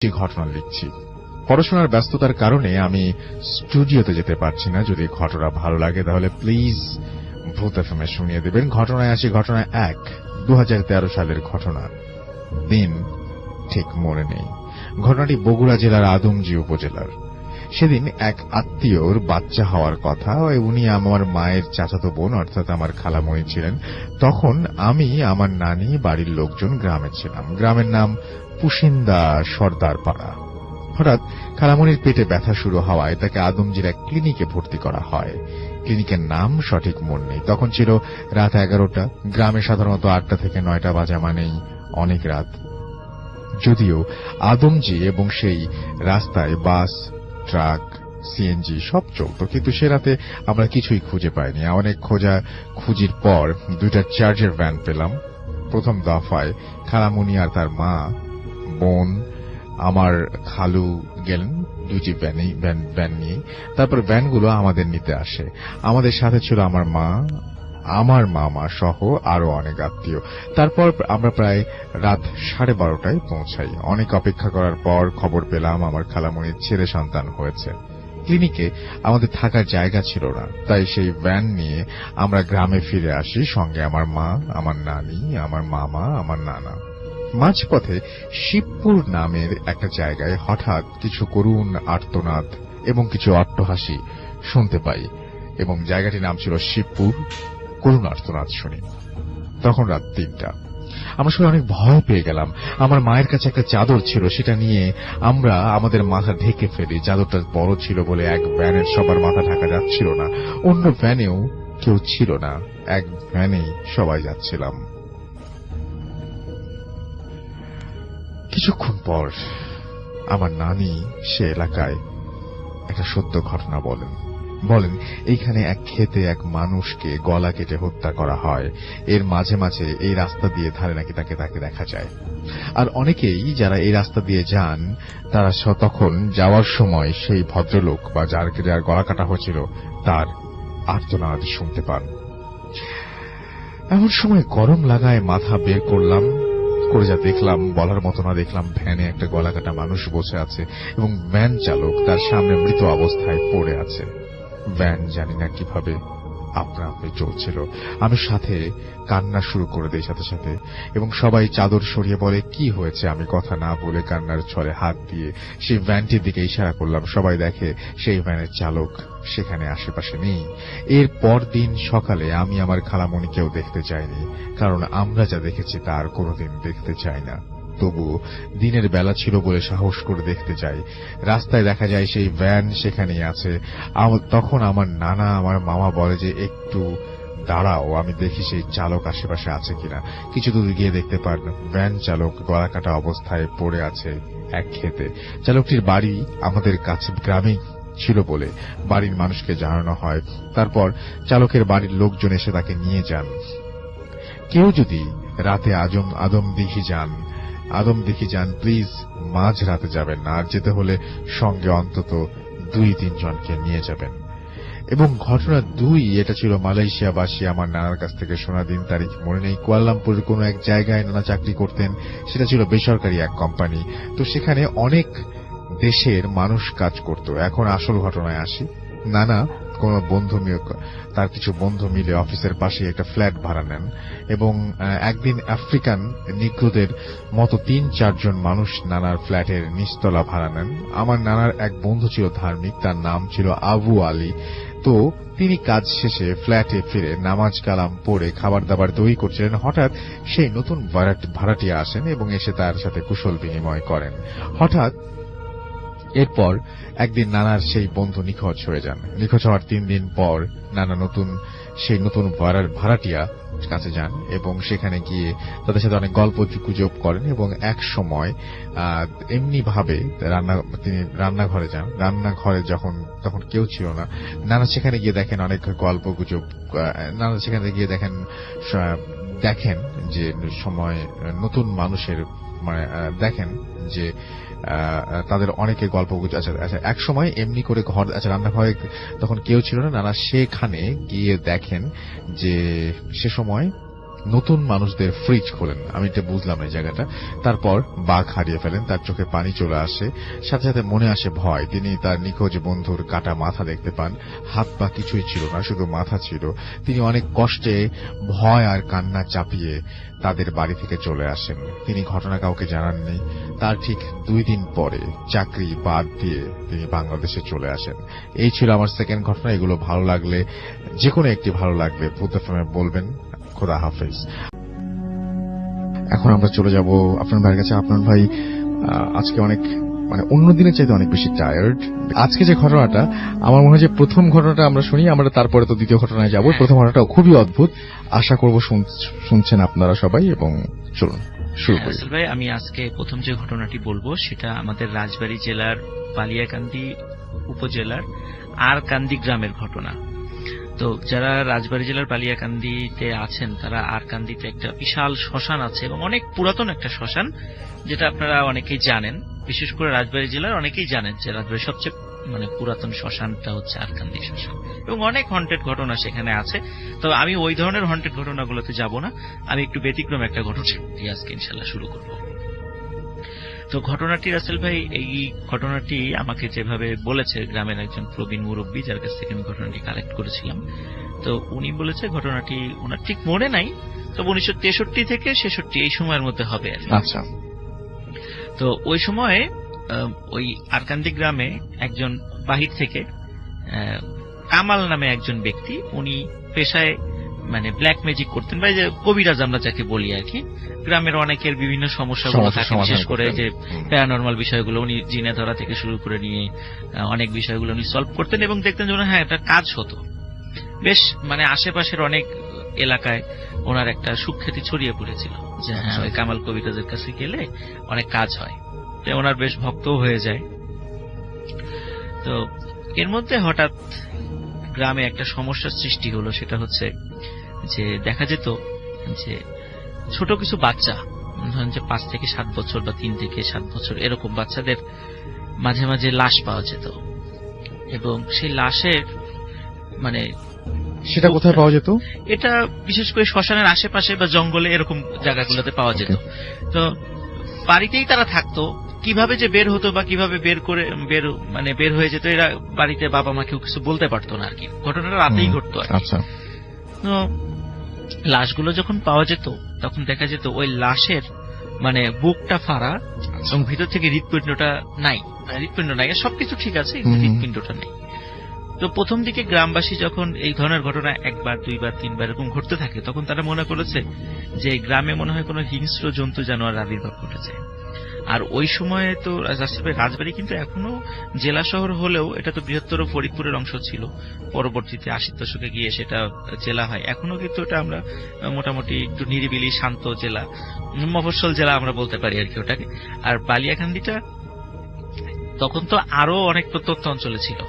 ঘটনা লিখছি। পড়াশোনার ব্যস্ততার কারণে আমি স্টুডিওতে যেতে পারছি না। যদি ঘটনা ভালো লাগে তাহলে প্লিজ ভূত এফএম শুনিয়ে দেবেন। ঘটনায় আসি। ঘটনা 1, 2013 সালের ঘটনা। দিন ঠিক মনে নেই। ঘটনাটি বগুড়া জেলার আদমজী উপজেলার। সেদিন এক আত্মীয়র বাচ্চা হওয়ার কথা। উনি আমার মায়ের চাচাতো বোন, অর্থাৎ আমার খালামণি ছিলেন। তখন আমি, আমার নানি, বাড়ির লোকজন গ্রামে ছিলাম। গ্রামের নাম পুশিন্দা সর্দার পাড়া। হঠাৎ খালামণির পেটে ব্যথা শুরু হওয়ায় তাকে আদমজীর এক ক্লিনিকে ভর্তি করা হয়। ক্লিনিকের নাম সঠিক মনে নেই। তখন ছিল রাত 11টা। গ্রামে সাধারণত 8টা থেকে 9টা বাজা মানেই অনেক রাত। যদিও আদমজী এবং সেই রাস্তায় বাস, ট্রাক, সিএনজি সব চলত, কিন্তু সে রাতে আমরা কিছুই খুঁজে পাইনি। অনেক খোঁজাখুঁজির পর 2টা চার্জের ভ্যান পেলাম। প্রথম দফায় খালামণি আর তার মা, বোন, আমার খালু গেলেন 2টি ভ্যান নিয়ে। তারপর ভ্যানগুলো আমাদের নিতে আসে। আমাদের সাথে ছিল আমার মা, আমার মামা সহ আরো অনেক আত্মীয়। তারপর আমরা প্রায় রাত 12:30টায় পৌঁছাই। অনেক অপেক্ষা করার পর খবর পেলাম আমার খালামণির ছেলে সন্তান হয়েছে। ক্লিনিকে আমাদের থাকার জায়গা ছিল না, তাই সেই ভ্যান নিয়ে আমরা গ্রামে ফিরে আসি। সঙ্গে আমার মা, আমার নানি, আমার মামা, আমার নানা। মাঝপথে শিবপুর নামের একটা জায়গায় হঠাৎ কিছু করুণ আর্তনাদ এবং কিছু অট্টহাসি শুনতে পাই, এবং জায়গাটির নাম ছিল শিবপুর। করুণ আর্তনাদ শুনি। তখন রাত 3টা। আমরা সবাই অনেক ভয় পেয়ে গেলাম। আমার মায়ের কাছে একটা চাদর ছিল, সেটা নিয়ে আমরা আমাদের মাথা ঢেকে ফেলি। চাদরটা বড় ছিল বলে এক ভ্যানের সবার মাথা ঢাকা যাচ্ছিল না, অন্য ভ্যানেও কেউ ছিল না, এক ভ্যানেই সবাই যাচ্ছিলাম। কিছুক্ষণ পর আমার নানি সে এলাকায় একটা সত্য ঘটনা বলেন এইখানে এক ক্ষেতে এক মানুষকে গলা কেটে হত্যা করা হয়। এর মাঝে মাঝে এই রাস্তা দিয়ে ধারে নাকি তাকে দেখা যায়। আর অনেকেই যারা এই রাস্তা দিয়ে যান তারা তখন যাওয়ার সময় সেই ভদ্রলোক বা যার গলা কাটা হয়েছিল তার আর্তনাদ শুনতে পান। এমন সময় গরম লাগায় মাথা বের করে যা দেখলাম বলার মতো না। দেখলাম ভ্যানে একটা গলা কাটা মানুষ বসে আছে এবং ভ্যান চালক তার সামনে মৃত অবস্থায় পড়ে আছে। ভ্যান জানি না কিভাবে আপনা আপনি চলছিল। আমি সাথে কান্না শুরু করে দেই সাথে সাথে, এবং সবাই চাদর সরিয়ে বলে কি হয়েছে। আমি কথা না বলে কান্নার ছলে হাত দিয়ে সেই ভ্যানটির দিকে ইশারা করলাম। সবাই দেখে সেই ভ্যানের চালক সেখানে আশেপাশে নেই। এর পর দিন সকালে আমি আমার খালামণিকেও দেখতে যাইনি, কারণ আমরা যা দেখেছি তা আর কোনোদিন দেখতে চাই না। তবু দিনের বেলা ছিল বলে সাহস করে দেখতে যাই। রাস্তায় দেখা যায় সেই ভ্যান সেখানেই আছে। তখন আমার নানা, আমার মামা বলে যে একটু দাঁড়াও, আমি দেখি সেই চালক আশেপাশে আছে কিনা। কিছু দূর গিয়ে দেখতে পান ভ্যান চালক গলা কাটা অবস্থায় পড়ে আছে এক ক্ষেতে। চালকটির বাড়ি আমাদের কাছে গ্রামেই ছিল বলে বাড়ির মানুষকে জানানো হয়। তারপর চালকের বাড়ির লোকজন এসে তাকে নিয়ে যান। কেউ যদি রাতে আদমদিঘি যান প্লিজ মাঝ রাতে যাবেন না, আর যেতে হলে সঙ্গে অন্তত 2-3 জনকে নিয়ে যাবেন। এবং ঘটনা 2, এটা ছিল মালয়েশিয়াবাসী আমার নানার কাছ থেকে শোনা। দিন তারিখ মনে নেই। কুয়ালালামপুরের কোন এক জায়গায় নানা চাকরি করতেন। সেটা ছিল বেসরকারি এক কোম্পানি। তো সেখানে অনেক দেশের মানুষ কাজ করত। এখন আসল ঘটনায় আসি। নানা তার কিছু বন্ধু মিলে অফিসের পাশে একটা ফ্ল্যাট ভাড়া নেন, এবং একদিন আফ্রিকান নিগ্রোদের মতো 3-4 জন মানুষ নানার ফ্ল্যাটের নিচতলা ভাড়া নেন। আমার নানার এক বন্ধু ছিল ধার্মিক, তার নাম ছিল আবু আলী। তো তিনি কাজ শেষে ফ্ল্যাটে ফিরে নামাজ কালাম পড়ে খাবার দাবার তৈরি করছিলেন। হঠাৎ সেই নতুন ভাড়াটিয়া আসেন এবং এসে তার সাথে কুশল বিনিময় করেন। হঠাৎ এরপর একদিন নানার সেই বন্ধু নিখোঁজ হয়ে যান। নিখোঁজ হওয়ার 3 দিন পর নানা সেই নতুন ভাড়াটিয়া কাছে যান এবং সেখানে গিয়ে তাদের সাথে অনেক গল্প গুজব করেন, এবং এক সময় এমনি ভাবে তিনি রান্নাঘরে যান। রান্নাঘরে তখন কেউ ছিল না। নানা সেখানে গিয়ে দেখেন অনেক গল্প গুজব। নানা সেখানে গিয়ে দেখেন যে সময় নতুন মানুষের দেখেন যে তাদের অনেকে গল্প আচ্ছা এক সময় এমনি করে রান্নাঘরে তখন কেউ ছিল না। নানা সেখানে গিয়ে দেখেন যে সে সময় নতুন মানুষদের ফ্রিজ খোলেন। আমি এটা বুঝলাম এই জায়গাটা। তারপর বাঘ হারিয়ে ফেলেন, তার চোখে পানি চলে আসে, সাথে সাথে মনে আসে ভয়। তিনি তার নিখোঁজ বন্ধুর কাটা মাথা দেখতে পান, হাত পা কিছুই ছিল না, শুধু মাথা ছিল। তিনি অনেক কষ্টে ভয় আর কান্না চাপিয়ে তাদের বাড়ি থেকে চলে আসেন। তিনি ঘটনা কাউকে জানাননি। তার ঠিক 2 দিন পরে চাকরি বাদ দিয়ে তিনি বাংলাদেশে চলে আসেন। এই ছিল আমার সেকেন্ড ঘটনা। এগুলো ভালো লাগলে, যে কোনো একটি ভালো লাগলে ভূত এফএম বলবেন। খোদা হাফেজ। এখন আমরা চলে যাব আপনার ভাইয়ের কাছে। আপনার ভাই আজকে অনেক অন্য দিনের চাইতে অনেক বেশি টায়ার্ড। আজকে যে ঘটনাটা, আমার মনে হয় যে প্রথম ঘটনাটা আমরা শুনি, আমরা তারপরে তো দ্বিতীয় ঘটনায় যাব। প্রথম ঘটনাটা খুবই অদ্ভুত, আশা করব শুনছেন আপনারা সবাই। এবং চলুন শুরু করি। ভাই, আমি আজকে প্রথম যে ঘটনাটি বলবো সেটা আমাদের রাজবাড়ী জেলার বালিয়াকান্দি উপজেলার আরকান্দি গ্রামের ঘটনা। তো যারা রাজবাড়ী জেলার বালিয়াকান্দিতে আছেন তারা আরকান্দিতে একটা বিশাল শ্মশান আছে এবং অনেক পুরাতন একটা শ্মশান, যেটা আপনারা অনেকেই জানেন। বিশেষ করে রাজবাড়ী জেলার অনেকেই জানেন যে রাজবাড়ির সবচেয়ে পুরাতন শ্মশানটা হচ্ছে আরকান্দি শ্মশান, এবং অনেক হন্টেড ঘটনা সেখানে আছে। তো আমি ওই ধরনের হন্টেড ঘটনাগুলোতে যাব না, আমি একটু ব্যতিক্রম একটা ঘটনা দিয়ে আজকে ইনশাল্লাহ শুরু করব। তো ঘটনাটি রাসেল ভাই, এই ঘটনাটি আমাকে যেভাবে বলেছে গ্রামের একজন প্রবীণ মুরব্বী, যার কাছ থেকে আমি ঘটনাটি কালেক্ট করেছিলাম, তো উনি বলেছে ঘটনাটি ওনার ঠিক মনে নাই, তবে 1963 থেকে 66 এই সময়ের মধ্যে হবে। আচ্ছা। তো ওই সময়ে ওই আরকান্দি গ্রামে একজন বাহির থেকে কামাল নামে একজন ব্যক্তি, উনি পেশায় ব্ল্যাক ম্যাজিক করতেন, বা যে কবিরাজ আমরা যাকে বলি আর কি। গ্রামের অনেকের বিভিন্ন সমস্যাগুলো থাকে, বিশেষ করে যে প্যারানরমাল বিষয়গুলো উনি জিনে ধরা থেকে শুরু করে নিয়ে অনেক বিষয়গুলো উনি সলভ করতেন, এবং দেখতেন যে হ্যাঁ একটা কাজ হতো বেশ। আশেপাশের অনেক এলাকায় ওনার একটা সুখ্যাতি ছড়িয়ে পড়েছিল যে হ্যাঁ ওই কামাল কবিরাজের কাছে গেলে অনেক কাজ হয়। ওনার বেশ ভক্তও হয়ে যায়। তো এর মধ্যে হঠাৎ গ্রামে একটা সমস্যার সৃষ্টি হলো, সেটা হচ্ছে যে দেখা যেত যে ছোট কিছু বাচ্চা, ধরেন যে 5 থেকে 7 বছর বা 3 থেকে 7 বছর এরকম বাচ্চাদের মাঝে মাঝে লাশ পাওয়া যেত, এবং সেই লাশের সেটা কোথায় পাওয়া যেত? এটা বিশেষ করে শ্মশানের আশেপাশে বা জঙ্গলে এরকম জায়গাগুলোতে পাওয়া যেত। তো বাড়িতেই তারা থাকতো, কিভাবে যে বের হতো বা কিভাবে বের হয়ে যেত, এরা বাড়িতে বাবা মা কেউ কিছু বলতে পারতো না আর কি। ঘটনাটা রাতেই ঘটতো। আচ্ছা। তো লাশগুলো যখন পাওয়া যেত তখন দেখা যেত ওই লাশের বুকটা ফাড়া এবং ভিতর থেকে হৃৎপিণ্ডটা নাই, হৃৎপিণ্ড নাই, সবকিছু ঠিক আছে, হৃৎপিণ্ডটা নেই। তো প্রথম দিকে গ্রামবাসী যখন এই ধরনের ঘটনা 1 বার 2 বার 3 বার এরকম ঘটতে থাকে, তখন তারা মনে করেছে যে গ্রামে মনে হয় কোনো হিংস্র জন্তু জানোয়ার আবির্ভাব ঘটেছে। আর ওই সময়ে তো রাজবাড়ী কিন্তু এখনো জেলা শহর হলেও এটা তো বৃহত্তর ফরিদপুরের অংশ ছিল, পরবর্তীতে 80 দশকে গিয়ে সেটা জেলা হয়। এখনো কিন্তু এটা আমরা মোটামুটি একটু নিরিবিলি শান্ত জেলা, মফস্বল জেলা আমরা বলতে পারি আর কি ওটাকে। আর বালিয়াকান্দিটা তখন তো আরো অনেক প্রত্যন্ত অঞ্চলে ছিল।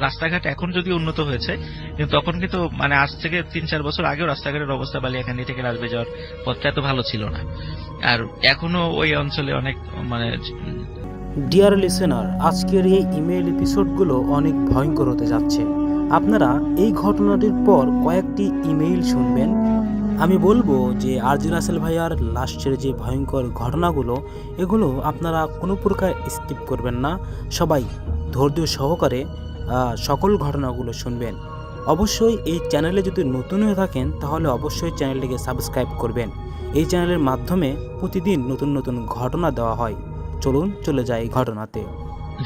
রাস্তাঘাট এখন যদি উন্নত হয়েছে, কিন্তু তখন কিন্তু আজ থেকে 3-4 বছর আগেও রাস্তাঘাটের অবস্থা বালিয়াকান্দি থেকে রাজবাড়ী যাওয়ার পথটা এত ভালো ছিল না। আর এখনো ওই অঞ্চলে অনেক ডিয়ার লিসেনার, আজকের এই ইমেইল এপিসোডগুলো অনেক ভয়ঙ্কর হতে যাচ্ছে। আপনারা এই ঘটনাটির পর কয়েকটি ইমেইল শুনবেন। আমি বলবো যে আরজি রাসেল ভাইয়ার লাস্টের যে ভয়ঙ্কর ঘটনাগুলো, এগুলো আপনারা কোনো প্রকার স্কিপ করবেন না। সবাই ধৈর্য সহকারে সকল ঘটনাগুলো শুনবেন। অবশ্যই এই চ্যানেলে যদি নতুন হয়ে থাকেন তাহলে অবশ্যই চ্যানেলটিকে সাবস্ক্রাইব করবেন। এই চ্যানেলের মাধ্যমে প্রতিদিন নতুন নতুন ঘটনা দেওয়া হয়। চলুন চলে যাই ঘটনাতে।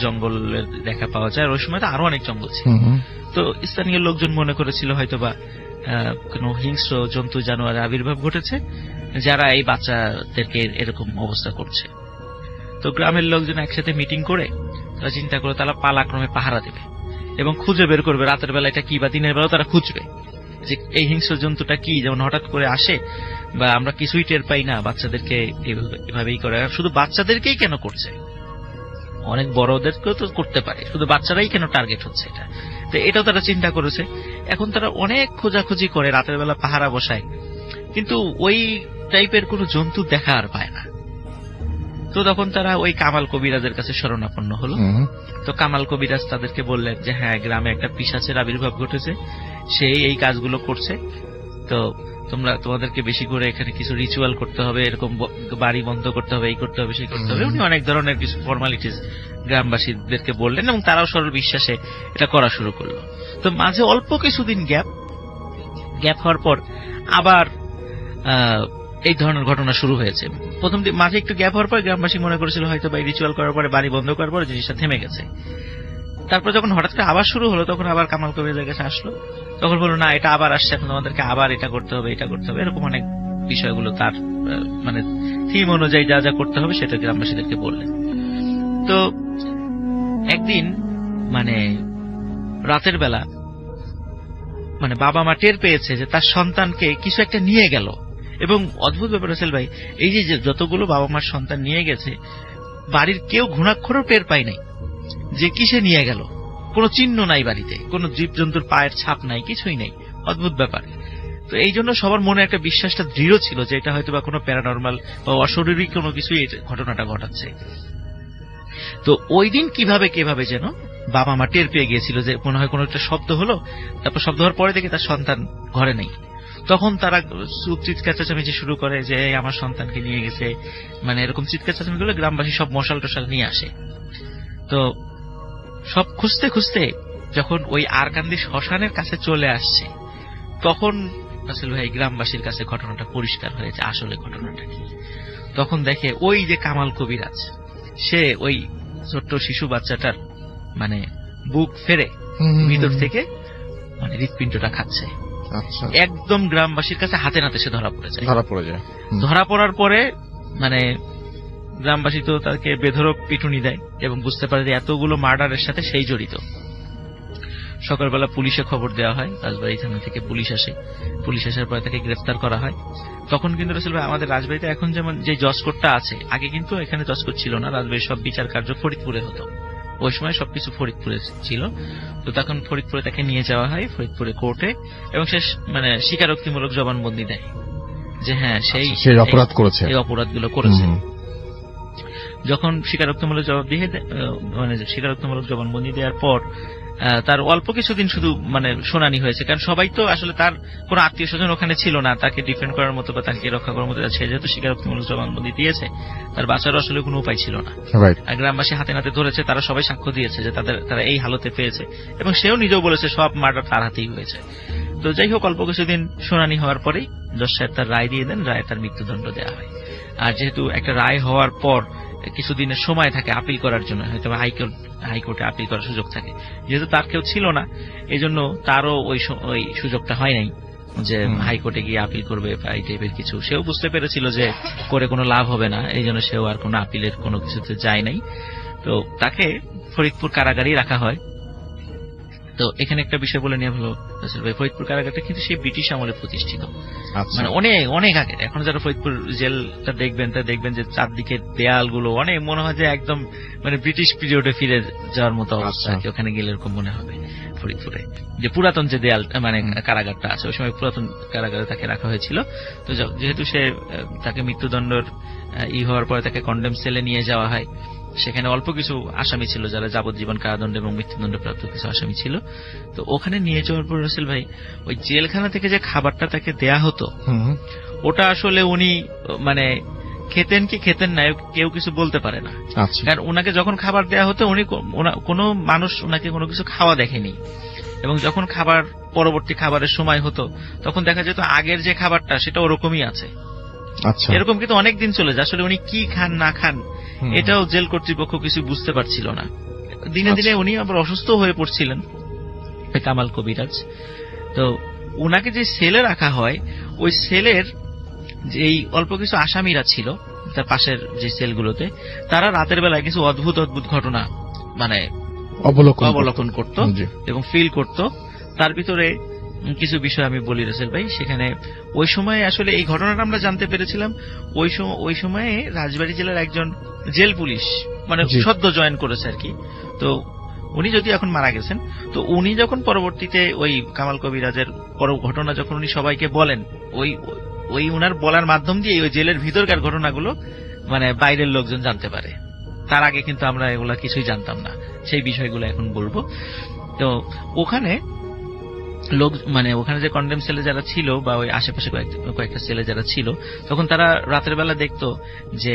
জঙ্গলের দেখা পাওয়া যায়, ওই সময় তো আরো অনেক জঙ্গল ছিল। তো স্থানীয় লোকজন মনে করেছিল হয়তোবা কোন হিংস্র জন্তু জানোয়ারের আবির্ভাব ঘটেছে, যারা এই বাচ্চাদেরকে এরকম অবস্থা করছে। তো গ্রামের লোকজন একসাথে মিটিং করে তারা চিন্তা করে তারা পালাক্রমে পাহারা দেবে এবং খুঁজে বের করবে রাতের বেলা এটা কি বা দিনের বেলা তারা খুঁজবে যে এই হিংস্র জন্তুটা কি, যেমন হঠাৎ করে আসে বা আমরা কিছুই টের পাই না, বাচ্চাদেরকে এভাবেই করে। শুধু বাচ্চাদেরকেই কেন করছে, অনেক বড়দেরকেও তো করতে পারে, শুধু বাচ্চারাই কেন টার্গেট হচ্ছে এটা। তো এটাও তারা চিন্তা করেছে। এখন তারা অনেক খোঁজাখুঁজি করে রাতের বেলা পাহারা বসায়, কিন্তু ওই টাইপের কোন জন্তু দেখা আর পায় না। তো তখন তারা ওই কামাল কবিরাজের কাছে শরণাপন্ন হলো। তো কামাল কবিরাজ তাদেরকে বললেন যে হ্যাঁ, গ্রামে একটা পিশাচের আবির্ভাব ঘটেছে, সেই এই কাজগুলো করছে। তো তোমাদেরকে বেশি করে এখানে কিছু রিচুয়াল করতে হবে, এরকম বাড়ি বন্ধ করতে হবে, এই করতে হবে, সেই করতে হবে। উনি অনেক ধরনের কিছু ফর্মালিটিস গ্রামবাসীদেরকে বললেন এবং তারাও সরল বিশ্বাসে এটা করা শুরু করলো। তো মাঝে অল্প কিছুদিন গ্যাপ হওয়ার পর আবার এই ধরনের ঘটনা শুরু হয়েছে। প্রথম মাঝে একটু গ্যাপ হওয়ার পর গ্রামবাসী মনে করেছিল হয়তো বা রিচুয়াল করার পরে, বাড়ি বন্ধ করার পরে জিনিসটা থেমে গেছে। তারপর যখন হঠাৎ করে আবার শুরু হলো, তখন আবার কামাল কবিরের কাছে আসলো, তখন বললো না এটা আবার আসছে, এখন তোমাদেরকে আবার এটা করতে হবে, এটা করতে হবে, এরকম অনেক বিষয়গুলো তার মানে থিম অনুযায়ী যা যা করতে হবে সেটা গ্রামবাসীদেরকে বললেন। তো একদিন মানে রাতের বেলা মানে বাবা মা টের পেয়েছে যে তার সন্তানকে কিছু একটা নিয়ে গেল। এবং অদ্ভুত ব্যাপার রাসেল ভাই, এই যে যতগুলো বাবা মার সন্তান নিয়ে গেছে, বাড়ির কেউ ঘুণাক্ষরও টের পায় নাই যে কিসে নিয়ে গেল। কোনো চিহ্ন নাই বাড়িতে, কোনো জীবজন্তুর পায়ের ছাপ নাই, কিছুই নেই। অদ্ভুত ব্যাপার। তো এই জন্য সবার মনে একটা বিশ্বাসটা দৃঢ় ছিল যে এটা হয়তো বা কোনো প্যারানর্মাল বা অশরীরী কোনো কিছুই ঘটনাটা ঘটাচ্ছে। তো ওই দিন কিভাবে যেন বাবা মা টের পেয়ে গিয়েছিল যে মনে হয় কোনো একটা শব্দ হলো, তারপর শব্দ হওয়ার পরে দেখে তার সন্তান ঘরে নেই। তখন তারা চিৎকার চেঁচামেচি শুরু করে যে আমার সন্তানকে নিয়ে গেছে, মানে এরকম চিৎকার চেঁচামেচি করলে গ্রামবাসী সব মশাল টশাল নিয়ে আসে। তো সব খুঁজতে খুঁজতে যখন ওই আরকান্দি শ্মশানের কাছে চলে আসছে, তখন আসলে ভাই গ্রামবাসীর কাছে ঘটনাটা পরিষ্কার হয়েছে আসলে ঘটনাটা কি। তখন দেখে ওই যে কামাল কবিরাজ, সে ওই ছোট্ট শিশু বাচ্চাটার মানে বুক ফেরে ভিতর থেকে মানে হৃৎপিণ্ডটা খাচ্ছে। একদম গ্রামবাসীর কাছে হাতে নাতে সে ধরা পড়ে যায়। ধরা পড়ার পরে মানে গ্রামবাসী তো তাকে বেধড়ক পিটুনি দেয় এবং বুঝতে পারে যে এতগুলো মার্ডারের সাথে সেই জড়িত। সকালবেলা পুলিশে খবর দেওয়া হয়, রাজবাড়ী থানা থেকে পুলিশ আসে। পুলিশ আসার পরে তাকে গ্রেফতার করা হয়। তখন কিন্তু রাসেল ভাই আমাদের রাজবাড়ীতে এখন যেমন যে জজ কোর্টটা আছে, আগে কিন্তু এখানে জজ কোর্ট ছিল না। রাজবাড়ির সব বিচার কার্য ফরিদপুরে হতো। ওই সময় সবকিছু ফরিদপুরে ছিল। তো তখন ফরিদপুরে তাকে নিয়ে যাওয়া হয়, ফরিদপুরে কোর্টে, এবং সে মানে স্বীকারোক্তিমূলক জবানবন্দি দেয় যে হ্যাঁ সেই অপরাধ করেছে, এই অপরাধগুলো করেছে। যখন স্বীকারোক্তিমূলক জবানবন্দি দেওয়ার পর তার অল্প কিছুদিন শুধু মানে শুনানি হয়েছে, কারণ সবাই তো আসলে তার কোন আত্মীয় স্বজন ওখানে ছিল না তাকে ডিফেন্ড করার মতো বা তাকে রক্ষা করার মতো। সে যেহেতু স্বীকারোক্তিমূলক জবানবন্দি দিয়েছে, তার বাঁচারও আসলে কোনো উপায় ছিল না। আর গ্রামবাসী হাতে নাতে ধরেছে, তারা সবাই সাক্ষ্য দিয়েছে যে তারা এই হালতে পেয়েছে, এবং সেও নিজেও বলেছে সব মার্ডার তার হাতেই হয়েছে। তো যাই হোক, অল্প কিছুদিন শুনানি হওয়ার পরেই জজ সাহেব তার রায় দিয়ে দেন, রায় তার মৃত্যুদণ্ড দেওয়া হয়। আর যেহেতু একটা রায় হওয়ার পর কিছুদিনের সময় থাকে আপিল করার জন্য, হয়তো হাইকোর্টে আপিল করার সুযোগ থাকে, যেহেতু তার কেউ ছিল না এই জন্য তারও ওই সুযোগটা হয় নাই যে হাইকোর্টে গিয়ে আপিল করবে বা এই টাইপের কিছু। সেও বুঝতে পেরেছিল যে করে কোনো লাভ হবে না, এই জন্য সেও আর কোনো আপিলের কোনো কিছুতে যায় নাই। তো তাকে ফরিদপুর কারাগারেই রাখা হয়। তো এখানে একটা বিষয় বলে নিয়ে ভালো ভাই, ফরিদপুর কারাগারটা কিন্তু সেই ব্রিটিশ আমলে প্রতিষ্ঠিত, মানে অনেক আগে। এখন যারা ফরিদপুর জেলটা দেখবেন যে চারদিকে দেয়ালগুলো অনেক মনে হয় যে একদম মানে ব্রিটিশ পিরিয়ডে ফিরে যাওয়ার মতো অবস্থা। ওখানে গেলে এরকম মনে হবে ফরিদপুরে যে পুরাতন যে দেয়াল মানে কারাগারটা আছে, ওই সময় পুরাতন কারাগারে তাকে রাখা হয়েছিল। তো যেহেতু তাকে মৃত্যুদণ্ডের হওয়ার পরে তাকে কন্ডেম সেলে নিয়ে যাওয়া হয়। সেখানে অল্প কিছু আসামি ছিল যারা যাবজ্জীবন কারাদণ্ড এবং মৃত্যুদণ্ড প্রাপ্ত কিছু আসামি ছিল। তো ওখানে নিয়ে যাওয়ার পর রাসেল ভাই ওই জেলখানা থেকে যে খাবারটা তাকে দেয়া হতো, ওটা আসলে উনি মানে খেতেন কি খেতেন না কেউ কিছু বলতে পারে না। কারণ ওনাকে যখন খাবার দেয়া হতো উনি কোনো মানুষ ওনাকে কোনো কিছু খাওয়া দেখেনি, এবং যখন পরবর্তী খাবারের সময় হতো তখন দেখা যেত আগের যে খাবারটা সেটা ওরকমই আছে। এরকম কিন্তু অনেক দিন চলে যায়। আসলে উনি কি খান না খান এটাও জেল কর্তৃপক্ষ কিছু বুঝতে পারছিল না। দিনে দিনে উনি আবার অসুস্থ হয়ে পড়ছিলেন কামাল কবিরাজ। তো উনাকে যে সেলে রাখা হয়, ওই সেলের যেই অল্প কিছু আসামিরা ছিল তার পাশের যে সেলগুলোতে, তারা রাতের বেলায় কিছু অদ্ভুত ঘটনা মানে অবলোকন করত এবং ফিল করত। তার ভিতরে কিছু বিষয় আমি বলি রাসেল ভাই। সেখানে ওই সময় আসলে এই ঘটনাটা আমরা জানতে পেরেছিলাম ওই সময়ে রাজবাড়ী জেলার একজন জেল পুলিশ মানে সদ্য জয়েন করেছে আর কি। তো উনি যদি এখন মারা গেছেন, তো উনি যখন পরবর্তীতে ওই কামাল কবিরাজের ঘটনা যখন উনি সবাইকে বলেন, ওই উনার বলার মাধ্যম দিয়ে ওই জেলের ভিতরকার ঘটনাগুলো মানে বাইরের লোকজন জানতে পারে। তার আগে কিন্তু আমরা এগুলা কিছুই জানতাম না। সেই বিষয়গুলো এখন বলবো। তো ওখানে লোক মানে ওখানে যে কন্ডেম সেলে যারা ছিল বা ওই আশেপাশে কয়েকটা সেলে যারা ছিল, তখন তারা রাতের বেলা দেখতো যে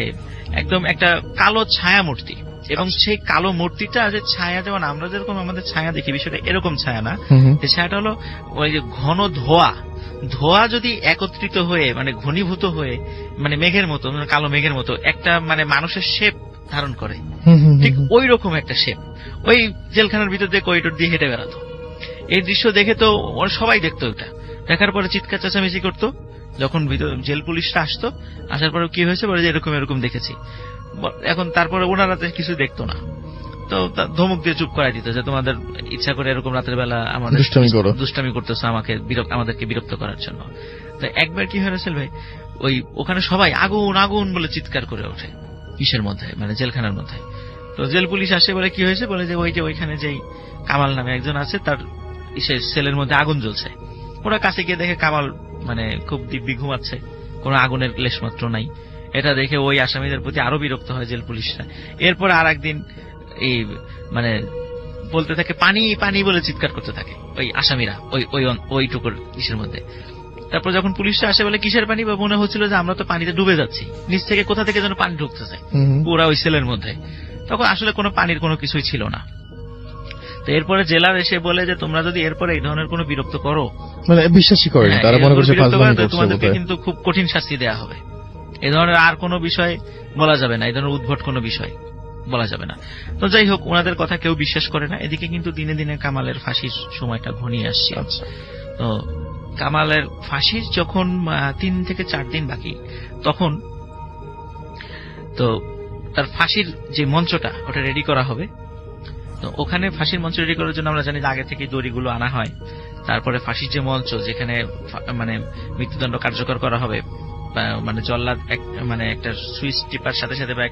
একদম একটা কালো ছায়া মূর্তি, এবং সেই কালো মূর্তিটা যে ছায়া, যেমন আমরা যেরকম আমাদের ছায়া দেখি বিষয়টা এরকম ছায়া না, এই ছায়াটা হলো ওই যে ঘন ধোয়া যদি একত্রিত হয়ে মানে ঘনীভূত হয়ে মানে মেঘের মতো, কালো মেঘের মতো একটা মানে মানুষের শেপ ধারণ করে, ঠিক ওই রকম একটা শেপ ওই জেলখানার ভিতর দিয়ে করিডোর দিয়ে হেঁটে বেড়াতো। এই দৃশ্য দেখে তো সবাই দেখতো, ওটা দেখার পরে চিৎকার চেঁচামেচি করতো। যখন জেল পুলিশরা আসতো, আসার পরে কি হয়েছে বলে যে এরকম দেখেছি। এখন তারপরে ওনারা কিছু দেখতো না, তো ধমক দিয়ে চুপ করাই দিত যে তোমাদের ইচ্ছা করে এরকম রাতের বেলা আমাদের দুষ্টামি করতেছো, আমাদেরকে বিরক্ত করার জন্য। তো একবার কি হয়েছিল ভাই, ওই ওখানে সবাই আগুন আগুন বলে চিৎকার করে ওঠে কিসের মধ্যে, মানে জেলখানার মধ্যে। তো জেল পুলিশ আসে, বলে কি হয়েছে, বলে যে ওইখানে যেই কামাল নামে একজন আছে তার সেলের মধ্যে আগুন জ্বলছে। ওরা কাছে গিয়ে দেখে কামাল মানে খুব দিব্যি ঘুমাচ্ছে, কোনো আগুনের লেশ মাত্র নাই। এটা দেখে ওই আসামিদের প্রতি আরো বিরক্ত হয় জেল পুলিশরা। এরপর আর একদিন এই মানে বলতে থাকে পানি পানি বলে চিৎকার করতে থাকে ওই আসামিরা ওইটুকুর ইসের মধ্যে। তারপর যখন পুলিশরা আসে, বলে কিসের পানি, বা মনে হচ্ছিল যে আমরা তো পানিতে ডুবে যাচ্ছি, নিচ থেকে কোথা থেকে যেন পানি ঢুকতেছে পুরা ওই সেলের মধ্যে। তখন আসলে কোনো পানির কোনো কিছুই ছিল না। তো এরপরে জেলার এসে বলে যে তোমরা যদি এরপরে এই ধরনের কোনো বিরক্ত করো, মানে বিশ্বাসই করে না, তারা মনে করছে তোমাদেরকে কিন্তু খুব কঠিন শাস্তি দেয়া হবে। এই ধরনের আর কোনো বিষয় বলা যাবে না, এই ধরনের উদ্ভট কোনো বিষয় বলা যাবে না। তো যাই হোক, ওনাদের কথা কেউ বিশ্বাস করে না। এদিকে কিন্তু দিনে দিনে কামালের ফাঁসির সময়টা ঘনিয়ে আসছে। তো কামালের ফাঁসির যখন 3 থেকে 4 দিন বাকি, তখন তো তার ফাঁসির যে মঞ্চটা ওটা রেডি করা হবে। তো ওখানে ফাঁসির মঞ্চ রেডি করার জন্য আমরা জানি যে আগে থেকে দড়িগুলো আনা হয়। তারপরে ফাঁসির যে মঞ্চ, যেখানে মানে মৃত্যুদণ্ড কার্যকর করা হবে, মানে জল্লাদ মানে একটা সুইচ টিপার সাথে সাথে বা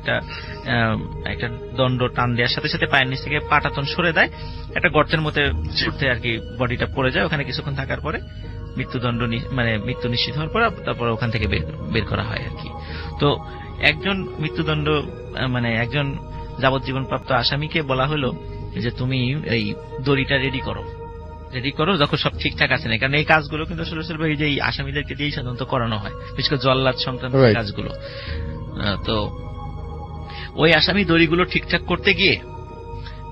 একটা দণ্ড টান দেওয়ার সাথে সাথে পায়ের নিচ থেকে পাটাতন সরে দেয়, একটা গর্তের মধ্যে ছুটতে আর কি বডিটা পড়ে যায়। ওখানে কিছুক্ষণ থাকার পরে মৃত্যুদণ্ড মানে মৃত্যু নিশ্চিত হওয়ার পর তারপরে ওখান থেকে বের করা হয় আর কি। তো একজন মৃত্যুদণ্ড মানে একজন যাবজ্জীবন প্রাপ্ত আসামিকে বলা হলো যে তুমি এই দড়িটা রেডি করো যখন সব ঠিকঠাক আছে না, কারণ এই কাজগুলো কিন্তু আসলে যে এই আসামিদেরকে দিয়েই সাধারণত করানো হয়, বিশেষ করে জল্লাদ সংক্রান্ত কাজগুলো। তো ওই আসামি দড়িগুলো ঠিকঠাক করতে গিয়ে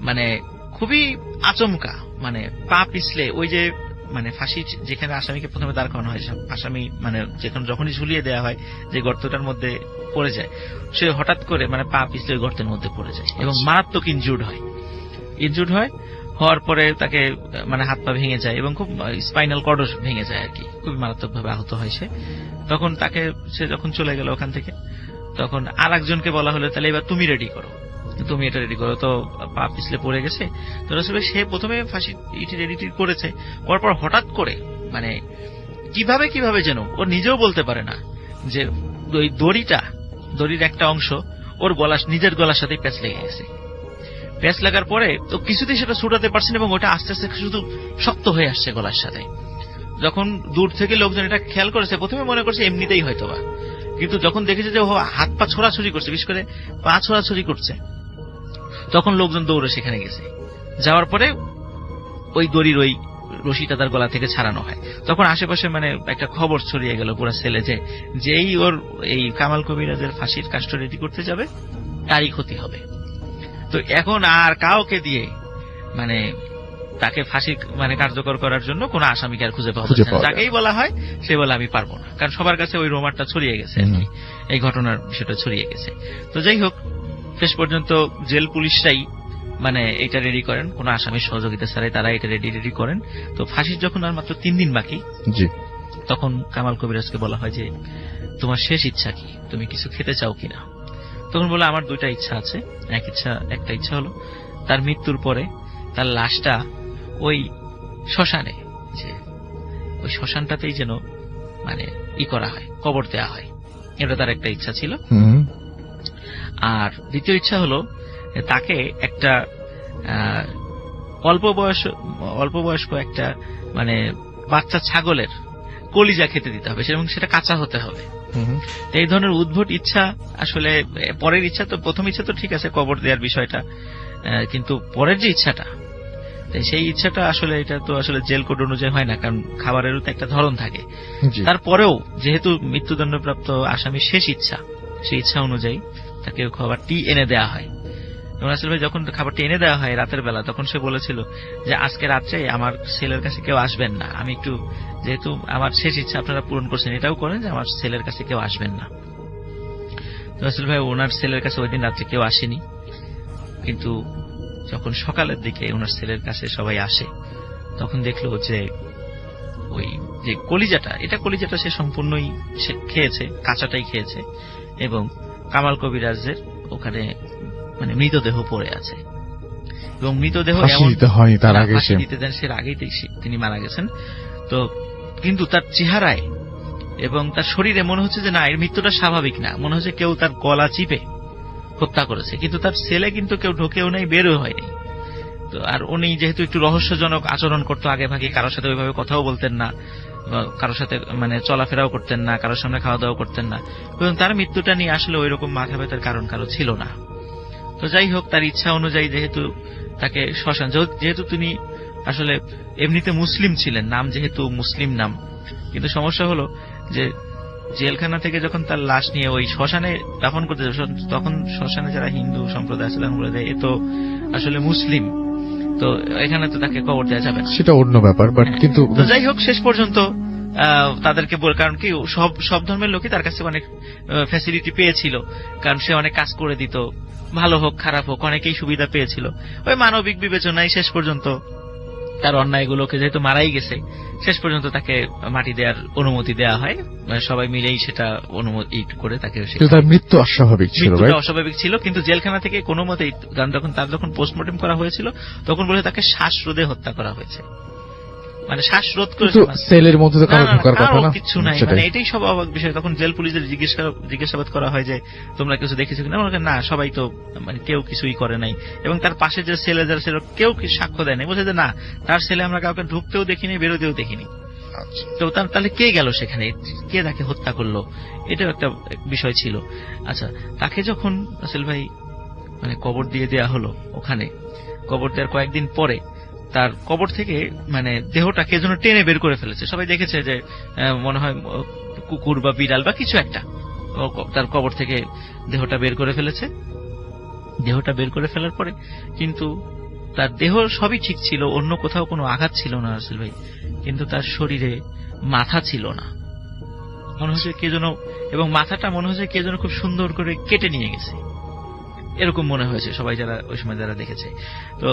মানে খুবই আচমকা মানে পা পিছলে ওই যে মানে ফাঁসি যেখানে আসামিকে প্রথমে দাঁড় করানো হয়, আসামি মানে যখনই ঝুলিয়ে দেওয়া হয় যে গর্তটার মধ্যে পড়ে যায়, সে হঠাৎ করে মানে পা পিছলে ওই গর্তের মধ্যে পড়ে যায় এবং মারাত্মক ইনজুর্ড হয়। হওয়ার পরে তাকে মানে হাত পা ভেঙে যায় এবং খুব স্পাইনাল কর্ডও ভেঙে যায় আর কি, খুবই মারাত্মক ভাবে আহত হয় সে। তখন সে যখন চলে গেল ওখান থেকে, তখন আর একজনকে বলা হলো তাহলে এবার তুমি এটা রেডি করো। তো পা পিছলে পড়ে গেছে। তো সে প্রথমে ফাঁসি রেডি করেছে, করার পর হঠাৎ করে মানে কিভাবে যেন ও নিজেও বলতে পারে না যে ওই দড়ির একটা অংশ ওর নিজের গলার সাথে প্যাঁচ লেগে গেছে। প্যাঁচ লাগার পরে তো কিছুতেই সেটা ছুটাতে পারছে না এবং ওটা আস্তে আস্তে শুধু শক্ত হয়ে আসছে গলার সাথে। যখন দূর থেকে লোকজন এটা খেয়াল করেছে, প্রথমে মনে করছে এমনিতেই হয়তোবা, কিন্তু যখন দেখেছে যে ও হাত পা ছোড়াছুড়ি করছে, বিশেষ করে পা ছোড়াছুড়ি করছে, তখন লোকজন দৌড়ে সেখানে গেছে। যাওয়ার পরে ওই দড়ির ওই রশিটা তার গলা থেকে ছাড়ানো হয়। তখন আশেপাশে মানে একটা খবর ছড়িয়ে গেল পুরো সেলে যে যেই ওর এই কামাল কবিরাজের ফাঁসির কাষ্ট রেডি করতে যাবে তারই ক্ষতি হবে। তো এখন আর কাউকে দিয়ে মানে তাকে ফাঁসি মানে কার্যকর করার জন্য কোন আসামিকে আর খুঁজে পাওয়া যাচ্ছে না। যাকেই বলা হয় সে বলে আমি পারবো না, কারণ সবার কাছে ওই রোমারটা ছড়িয়ে গেছে, এই ঘটনার বিষয়টা ছড়িয়ে গেছে। তো যাই হোক, শেষ পর্যন্ত জেল পুলিশরাই মানে এটা রেডি করেন, কোন আসামির সহযোগিতা ছাড়াই তারা এটা রেডি করেন। তো ফাঁসির যখন আর মাত্র 3 দিন বাকি, তখন কামাল কবিরাজকে বলা হয় যে তোমার শেষ ইচ্ছা কি, তুমি কিছু খেতে চাও কিনা? তখন বলে আমার 2টা ইচ্ছা আছে। একটা ইচ্ছা হলো তার মৃত্যুর পরে তার লাশটা ওই শ্মশানে, যে ওই শ্মশানটাতেই যেন মানে করা হয়, কবর দেওয়া হয়, এটা তার একটা ইচ্ছা ছিল। আর দ্বিতীয় ইচ্ছা হলো তাকে একটা অল্প বয়স্ক একটা মানে বাচ্চা ছাগলের কলিজা খেতে দিতে হবে এবং সেটা কাঁচা হতে হবে। এই ধরনের উদ্ভট ইচ্ছা আসলে পরের ইচ্ছা তো, প্রথম ইচ্ছা তো ঠিক আছে কবর দেওয়ার বিষয়টা, কিন্তু পরের যে ইচ্ছাটা তাই সেই ইচ্ছাটা আসলে এটা তো আসলে জেল কোড অনুযায়ী হয় না, কারণ খাবারেরও তো একটা ধরন থাকে। জি। তারপরেও যেহেতু মৃত্যুদণ্ডপ্রাপ্ত আসামির শেষ ইচ্ছা, সেই ইচ্ছা অনুযায়ী তাকে খাবারটি এনে দেওয়া হয়। এবং রাসেল ভাই যখন খাবারটি এনে দেওয়া হয় রাতের বেলা, তখন সে বলেছিল যে আজকে রাত্রে আমার ছেলের কাছে কেউ আসবেন না, আমি একটু, যেহেতু আমার শেষ ইচ্ছা আপনারা পূরণ করছেন, এটাও করেন যে আমার ছেলের কাছে কেউ আসবেন না। রাসেল ভাই ওনার ছেলের কাছে ওই দিন রাত্রে কেউ আসেনি, কিন্তু যখন সকালের দিকে ওনার ছেলের কাছে সবাই আসে, তখন দেখলো যে ওই যে কলিজাটা সে সম্পূর্ণই খেয়েছে, কাঁচাটাই খেয়েছে, এবং কামাল কবিরাজের ওখানে মানে মৃতদেহ পড়ে আছে। এবং মৃতদেহ ফাঁসি দিতে হয়নি তার আগে, ফাঁসি দিতে দেন সে আগেই তিনি মারা গেছেন। তো কিন্তু তার চেহারায় এবং তার শরীরে মনে হচ্ছে যে না, এর মৃত্যুটা স্বাভাবিক না, মনে হচ্ছে কেউ তার গলা চিপে হত্যা করেছে। কিন্তু তার ছেলে কিন্তু কেউ ঢোকেও নাই, বেরও হয়নি। তো আর উনি যেহেতু একটু রহস্যজনক আচরণ করতো, আগে ভাগে কারোর সাথে ওইভাবে কথাও বলতেন না, কারোর সাথে মানে চলাফেরাও করতেন না, কারোর সামনে খাওয়া দাওয়া করতেন না, এবং তার মৃত্যুটা নিয়ে আসলে ওই রকম মাথা ব্যথার কারণ কারো ছিল না। তো যাই হোক, তার ইচ্ছা অনুযায়ী যেহেতু তাকে শ্মশান, যেহেতু তিনি আসলে এমনিতে মুসলিম ছিলেন, নাম যেহেতু মুসলিম নাম, কিন্তু সমস্যা হলো যে জেলখানা থেকে যখন তার লাশ নিয়ে ওই শ্মশানে দাফন করতে যাবে, তখন শ্মশানে যারা হিন্দু সম্প্রদায় আছে তখন বলে দেয় এ তো আসলে মুসলিম, তো এখানে তো তাকে কবর দেওয়া যাবে না, সেটা অন্য ব্যাপার। বাট কিন্তু যাই হোক শেষ পর্যন্ত তাদেরকে কারণ কি সব ধর্মের লোকই তার কাছে অনেক ফ্যাসিলিটি পেয়েছিল, কারণ সে অনেক কাজ করে দিত, ভালো হোক খারাপ হোক অনেকেই সুবিধা পেয়েছিল। ওই মানবিক বিবেচনায় শেষ পর্যন্ত তার অন্যায়গুলোকে যেহেতু মারাই গেছে, শেষ পর্যন্ত তাকে মাটি দেওয়ার অনুমতি দেওয়া হয়, সবাই মিলেই সেটা অনুমতি করে তাকে। তার মৃত্যু অস্বাভাবিক ছিল, অস্বাভাবিক ছিল, কিন্তু জেলখানা থেকে কোনো মতেই, কারণ যখন পোস্টমর্টম করা হয়েছিল তখন বলে তাকে শ্বাসরোধে হত্যা করা হয়েছে, মানে শ্বাসরোধ করে, সেলের মধ্যে তো কারো ঢোকার কথা না, কিছু নাই, মানে এটাই সব অবাক বিষয়। তখন জেল পুলিশের জিজ্ঞাসাবাদ করা হয় যে তোমরা কিছু দেখেছো কিনা, না সবাই তো মানে কেউ কিছুই করে নাই, এবং তার পাশে যে ছেলে যারা ছিল কেউ সাক্ষ্য দেয় নাই, বলছে যে না তার ছেলে আমরা কাউকে ঢুকতেও দেখিনি, বেরোতেও দেখিনি। তো তাহলে কে গেল সেখানে, কে তাকে হত্যা করলো, এটাও একটা বিষয় ছিল। আচ্ছা, তাকে যখন রাসেল ভাই মানে কবর দিয়ে দেয়া হলো, ওখানে কবর দেওয়ার কয়েকদিন পরে তার কবর থেকে মানে দেহটা কে যেন টেনে বের করে ফেলেছে। সবাই দেখেছে যে মনে হয় কুকুর বা বিড়াল বা কিছু একটা তার কবর থেকে দেহটা বের করে ফেলেছে। দেহটা বের করে ফেলার পরে কিন্তু তার দেহ সবই ঠিক ছিল, অন্য কোথাও কোনো আঘাত ছিল না রাসেল ভাই, কিন্তু তার শরীরে মাথা ছিল না, মনে হচ্ছে কে যেন, এবং মাথাটা মনে হচ্ছে কে যেন খুব সুন্দর করে কেটে নিয়ে গেছে, এরকম মনে হয়েছে সবাই যারা ওই সময় যারা দেখেছে। তো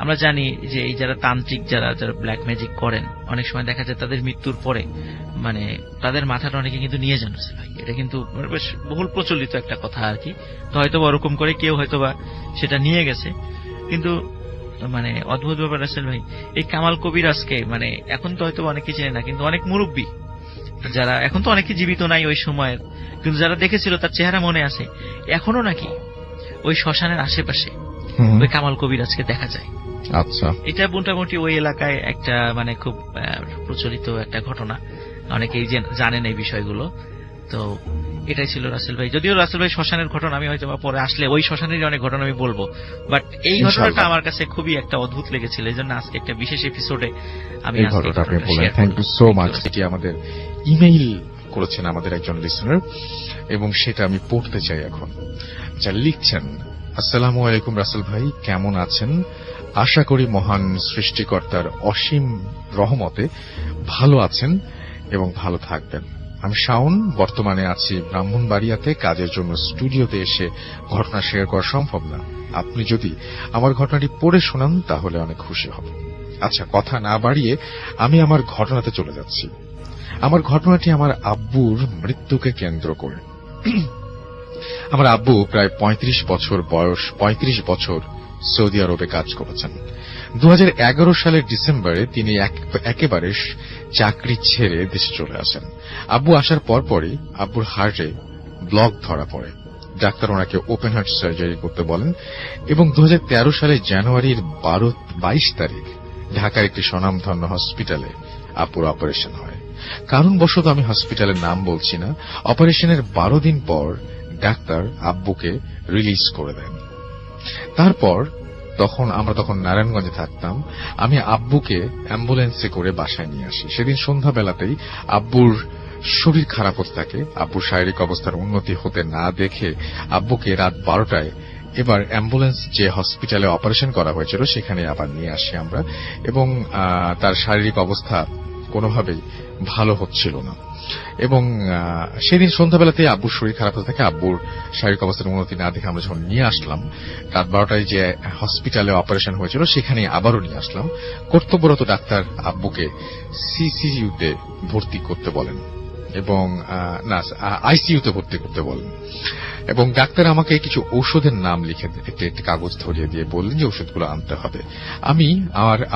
আমরা জানি যে এই যারা তান্ত্রিক, যারা ব্ল্যাক ম্যাজিক করেন, অনেক সময় দেখা যায় তাদের মৃত্যুর পরে মানে তাদের মাথাটা অনেকে কিন্তু নিয়ে যান ভাই, এটা কিন্তু বেশ বহুল প্রচলিত একটা কথা আর কি। তো হয়তো ওরকম করে কেউ হয়তোবা সেটা নিয়ে গেছে, কিন্তু মানে অদ্ভুত ব্যাপার রাসেল ভাই, এই কামাল কবিরাজকে মানে এখন তো হয়তো অনেকে চেনে না, কিন্তু অনেক মুরব্বী যারা, এখন তো অনেকে জীবিত নাই ওই সময়ের, কিন্তু যারা দেখেছিল তার চেহারা মনে আছে, এখনো নাকি ওই শ্মশানের আশেপাশে ওই কামাল কবিরাজকে দেখা যায়। আচ্ছা, এটা মোটামুটি ওই এলাকায় একটা মানে খুব প্রচলিত একটা ঘটনা, অনেকেই জানেন এই বিষয়গুলো। তো এটাই ছিল রাসেল ভাই। যদিও রাসেল ভাই শ্মশানের ঘটনা আমি হয়তো পরে আসলে ওই শ্মশানের অনেক ঘটনা আমি বলবো, বাট এই ঘটনাটা আমার কাছে খুবই একটা অদ্ভুত লেগেছিল, এই জন্য আজকে একটা বিশেষ এপিসোডে আমি থ্যাংক ইউ সো মাচ। এটি আমাদের ইমেইল করেছেন আমাদের একজন লিসনার, এবং সেটা আমি পড়তে চাই এখন। যা লিখছেন, আসসালামু আলাইকুম রাসেল ভাই, কেমন আছেন? আশা করি মহান সৃষ্টিকর্তার অসীম রহমতে ভালো আছেন এবং ভালো থাকবেন। আমি শাওন, বর্তমানে আছি ব্রাহ্মণবাড়িয়াতে, কাজের জন্য স্টুডিওতে এসে ঘটনা শেয়ার করা সম্ভব না। আপনি যদি আমার ঘটনাটি পড়ে শোনান তাহলে অনেক খুশি হব। আচ্ছা, কথা না বাড়িয়ে আমি আমার ঘটনাতে চলে যাচ্ছি। আমার ঘটনাটি আমার আব্বুর মৃত্যুকে কেন্দ্র করে। আমার আব্বু প্রায় 35 বছর বয়স, 35 বছর সৌদি আরবে কাজ করেছেন। 2011 সালের ডিসেম্বরে তিনি একেবারে চাকরি ছেড়ে দেশে চলে আসেন। আব্বু আসার পরপরই আব্বুর হার্টে ব্লক ধরা পড়ে। ডাক্তার ওনাকে ওপেন হার্ট সার্জারি করতে বলেন, এবং 2013 সালের জানুয়ারির 22 তারিখ ঢাকার একটি স্বনামধন্য হসপিটালে আব্বুর অপারেশন হয়। কারণবশত আমি হসপিটালের নাম বলছি না। অপারেশনের 12 দিন পর ডাক্তার আব্বুকে রিলিজ করে দেন। তারপর আমরা তখন নারায়ণগঞ্জে থাকতাম। আমি আব্বুকে অ্যাম্বুলেন্সে করে বাসায় নিয়ে আসি। সেদিন সন্ধ্যাবেলাতেই আব্বুর শরীর খারাপ হতে থাকে। আব্বুর শারীরিক অবস্থার উন্নতি হতে না দেখে আব্বুকে রাত 12টায় এবার অ্যাম্বুলেন্স যে হসপিটালে অপারেশন করা হয়েছিল সেখানে আবার নিয়ে আসি আমরা, এবং তার শারীরিক অবস্থা কোনোভাবেই ভালো হচ্ছিল না। এবং সেদিন সন্ধ্যাবেলাতে আব্বুর শরীর খারাপ হতে থাকে। আব্বুর শারীরিক অবস্থার উন্নতি না দেখে আমরা যখন নিয়ে আসলাম, রাত 12টায় যে হসপিটালে অপারেশন হয়েছিল সেখানে আবারও নিয়ে আসলাম। কর্তব্যরত ডাক্তার আব্বুকে সিসিইউতে ভর্তি করতে বলেন এবং আইসিইউতে ভর্তি করতে বলেন, এবং ডাক্তার আমাকে কিছু ঔষধের নাম লিখে একটি কাগজ ধরিয়ে দিয়ে বললেন যে ওষুধগুলো আনতে হবে। আমি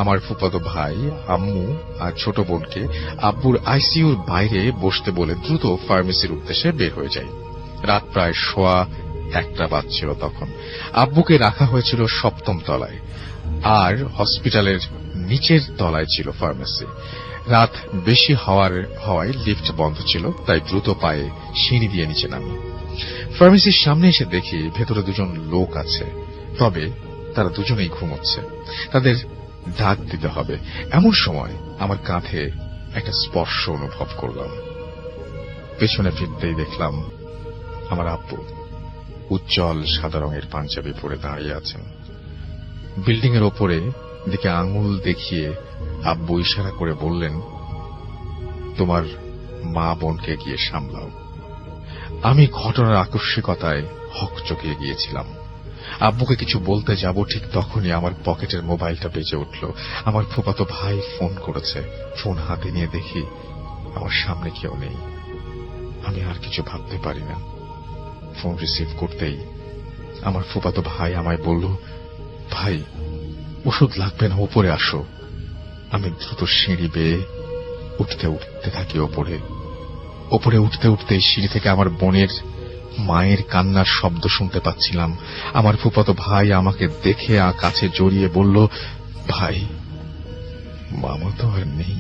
আমার ফুফাতো ভাই, আম্মু আর ছোট বোনকে আব্বুর আইসিইউর বাইরে বসতে বলে দ্রুত ফার্মেসির উদ্দেশ্যে বের হয়ে যাই। রাত প্রায় 1:15 বাজছিল তখন। আব্বুকে রাখা হয়েছিল 7ম তলায়, আর হসপিটালের নিচের তলায় ছিল ফার্মেসি। রাত বেশি হওয়ায় লিফট বন্ধ ছিল, তাই দ্রুত পায়ে সিঁড়ি দিয়ে নিচে নামি। ফার্মেসির সামনে এসে দেখি ভেতরে 2জন লোক আছে, তবে তারা দুজনেই ঘুমোচ্ছে। তাদের ডাক দিতে হবে। এমন সময় আমার কাঁধে একটা স্পর্শ অনুভব করলাম। পেছনে ফিরতেই দেখলাম আমার আব্বু উজ্জ্বল সাদা রঙের পাঞ্জাবি পরে দাঁড়িয়ে আছেন। বিল্ডিং এর ওপরে দিকে আঙুল দেখিয়ে আব্বু ইশারা করে বললেন, তোমার মা বোনকে গিয়ে সামলাও। আমি ঘটনার আকস্মিকতায় হকচকিয়ে গিয়েছিলাম। আব্বুকে কিছু বলতে যাব, ঠিক তখনই আমার পকেটের মোবাইলটা বেজে উঠল। আমার ফুফাতো ভাই ফোন করেছে। ফোন হাতে নিয়ে দেখি আমার সামনে কেউ নেই। আমি আর কিছু ভাবতে পারি না। ফোন রিসিভ করতেই আমার ফুফাতো ভাই আমায় বলল, ভাই ওষুধ লাগবে না, উপরে আসো। আমি দ্রুত সিঁড়ি বেয়ে উঠতে থাকি ওপরে উঠতে উঠতে সিঁড়ি থেকে আমার বোনের মায়ের কান্নার শব্দ শুনতে পাচ্ছিলাম। আমার ফুফাতো ভাই আমাকে দেখে কাছে জড়িয়ে বলল, ভাই মামা তো আর নেই।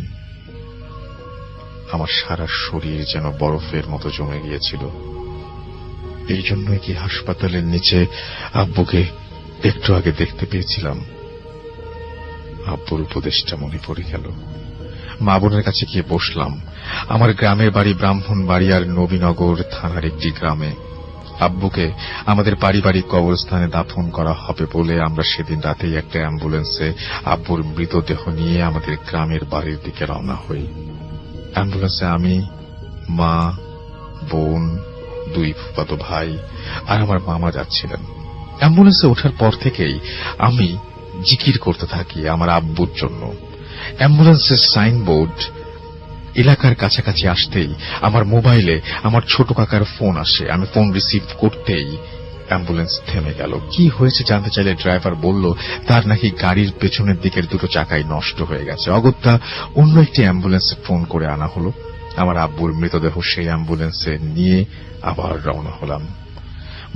আমার সারা শরীর যেন বরফের মতো জমে গিয়েছিল। এই জন্যই কি হাসপাতালের নিচে আব্বুকে একটু আগে দেখতে পেয়েছিলাম। আব্বুর উপদেশটা মনে পড়ে গেল। মা বোনের কাছে গিয়ে বসলাম। আমার গ্রামের বাড়ি ব্রাহ্মণবাড়িয়ার নবীনগর থানার একটি গ্রামে। আব্বুকে আমাদের পারিবারিক কবরস্থানে দাফন করা হবে বলে আমরা সেদিন রাতেই একটা অ্যাম্বুলেন্সে আব্বুর মৃতদেহ নিয়ে আমাদের গ্রামের বাড়ির দিকে রওনা হই। অ্যাম্বুলেন্সে আমি, মা, বোন, 2 ফুফাতো ভাই আর আমার মামা যাচ্ছিলেন। অ্যাম্বুলেন্সে ওঠার পর থেকেই আমি জিকির করতে থাকি আমার আব্বুর জন্য। অ্যাম্বুলেন্সের সাইনবোর্ড এলাকার কাছাকাছি আসতেই আমার মোবাইলে আমার ছোট কাকার ফোন আসে। আমি ফোন রিসিভ করতেই অ্যাম্বুলেন্স থেমে গেল। কি হয়েছে জানতে চাইলে ড্রাইভার বলল তার নাকি গাড়ির পেছনের দিকের 2টো চাকাই নষ্ট হয়ে গেছে। অগত্যা অন্য একটি অ্যাম্বুলেন্সে ফোন করে আনা হলো। আমার আব্বুর মৃতদেহ সেই অ্যাম্বুলেন্সে নিয়ে আবার রওনা হলাম।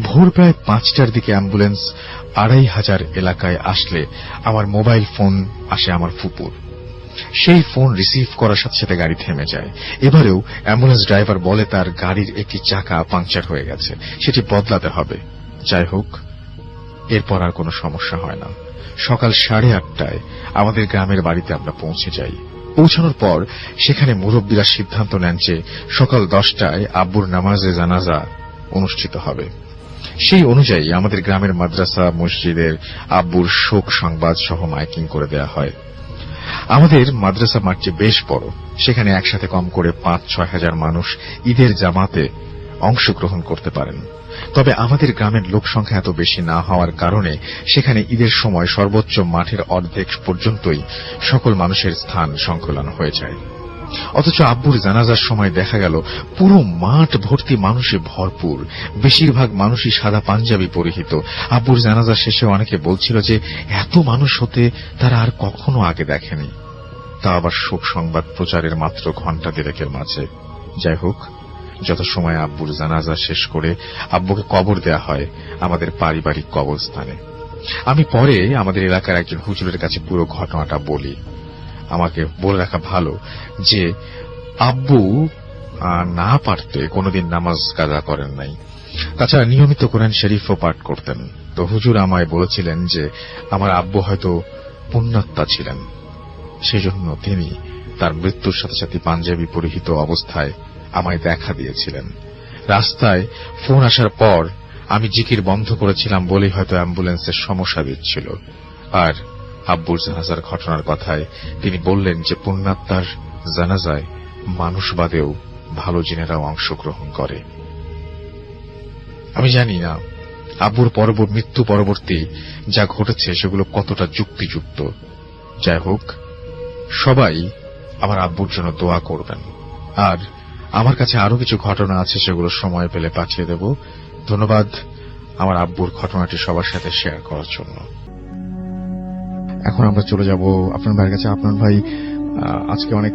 ভোর প্রায় 5টার দিকে অ্যাম্বুলেন্স 2500 এলাকায় আসলে আমার মোবাইল ফোন আসে আমার ফুপুর। সেই ফোন রিসিভ করার সাথে সাথে গাড়ি থেমে যায়। এবারেও অ্যাম্বুলেন্স ড্রাইভার বলে তার গাড়ির একটি চাকা পাংচার হয়ে গেছে, সেটি বদলাতে হবে। যাই হোক, এরপর আর কোনো সমস্যা হয় না। সকাল 8:30টায় আমাদের গ্রামের বাড়িতে আমরা পৌঁছে যাই। পৌঁছানোর পর সেখানে মুরব্বীরা সিদ্ধান্ত নেন যে সকাল 10টায় আব্বুর নামাজে জানাজা অনুষ্ঠিত হবে। সেই অনুযায়ী আমাদের গ্রামের মাদ্রাসা, মসজিদের আব্বুর শোক সংবাদ সহ মাইকিং করে দেয়া হয়। আমাদের মাদ্রাসা মাঠটি বেশ বড়। সেখানে একসাথে কম করে 5-6 হাজার মানুষ ঈদের জামাতে অংশগ্রহণ করতে পারেন। তবে আমাদের গ্রামের লোক সংখ্যা এত বেশি না হওয়ার কারণে সেখানে ঈদের সময় সর্বোচ্চ মাঠের অর্ধেক পর্যন্তই সকল মানুষের স্থান সংকুলান হয়ে যায়। অথচ আব্বুর জানাজার সময় দেখা গেল পুরো মাঠ ভর্তি মানুষে ভরপুর। বেশিরভাগ মানুষই সাদা পাঞ্জাবি পরিহিত। আব্বুর জানাজা শেষে অনেকে বলছিল যে এত মানুষ হতে তারা আর কখনো আগে দেখেনি। তা আবার শোক সংবাদ প্রচারের মাত্র ঘণ্টা 2.5 মাঝে। যাই হোক, যত সময় আব্বুর জানাজা শেষ করে আব্বুকে কবর দেয়া হয় আমাদের পারিবারিক কবরস্থানে। আমি পরে আমাদের এলাকার একজন হুজুরের কাছে পুরো ঘটনাটা বলি। আমাকে বলে রাখা ভালো যে আব্বু না পারতে কোনোদিন নামাজ কাজা করেন নাই। তাছাড়া নিয়মিত কোরআন শরীফও পাঠ করতেন। তো হুজুর আমায় বলেছিলেন যে আমার আব্বু হয়তো পুণ্যাত্মা ছিলেন, সেজন্য তিনি তার মৃত্যুর সাথে সাথে পাঞ্জাবি পরিহিত অবস্থায় আমায় দেখা দিয়েছিলেন। রাস্তায় ফোন আসার পর আমি জিকির বন্ধ করেছিলাম বলেই হয়তো অ্যাম্বুলেন্সের সমস্যা দিচ্ছিল। আর আব্বুর জানাজার ঘটনার কথায় তিনি বললেন যে পুণ্যাত্মার জানাজায় মানুষ বাদেও ভালো জিনেরাও অংশগ্রহণ করে। আমি জানি না আব্বুর মৃত্যু পরবর্তী যা ঘটেছে সেগুলো কতটা যুক্তিযুক্ত। যাই হোক, সবাই আমার আব্বুর জন্য দোয়া করবেন। আর আমার কাছে আরো কিছু ঘটনা আছে, সেগুলো সময় পেলে পাঠিয়ে দেব। ধন্যবাদ আমার আব্বুর ঘটনাটি সবার সাথে শেয়ার করার জন্য। এখন আমরা চলে যাব আপনার ভাইয়ের কাছে। আপনার ভাই আজকে অনেক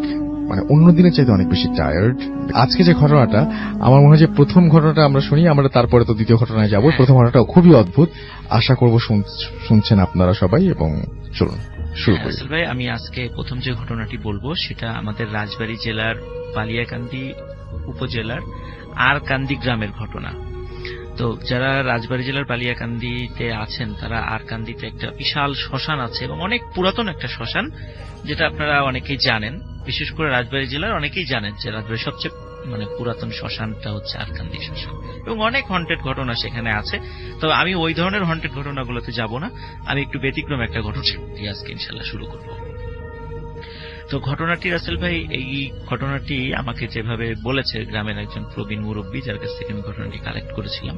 অন্য দিনের চাইতে অনেক বেশি টায়ার্ড। আজকে যে ঘটনাটা, আমার মনে হয় যে প্রথম ঘটনাটা আমরা শুনি, আমরা তারপরে তো দ্বিতীয় ঘটনায় যাব। প্রথম ঘটনাটা খুবই অদ্ভুত, আশা করব শুনছেন আপনারা সবাই। এবং চলুন শুরু করি। ভাই, আমি আজকে প্রথম যে ঘটনাটি বলবো সেটা আমাদের রাজবাড়ী জেলার বালিয়াকান্দি উপজেলার আরকান্দি গ্রামের ঘটনা। তো যারা রাজবাড়ী জেলার বালিয়াকান্দিতে আছেন তারা আরকান্দিতে একটা বিশাল শ্মশান আছে এবং অনেক পুরাতন একটা শ্মশান, যেটা আপনারা অনেকেই জানেন। বিশেষ করে রাজবাড়ী জেলার অনেকেই জানেন যে রাজবাড়ির সবচেয়ে পুরাতন শ্মশানটা হচ্ছে আরকান্দি শ্মশান, এবং অনেক হন্টেড ঘটনা সেখানে আছে। তো আমি ওই ধরনের হন্টেড ঘটনাগুলোতে যাব না, আমি একটু ব্যতিক্রম একটা ঘটনা দিয়ে আজকে ইনশাল্লাহ শুরু করব। তো ঘটনাটি রাসেল ভাই, এই ঘটনাটি আমাকে যেভাবে বলেছে গ্রামের একজন প্রবীণ মুরব্বী, যার কাছ থেকে আমি ঘটনাটি কালেক্ট করেছিলাম,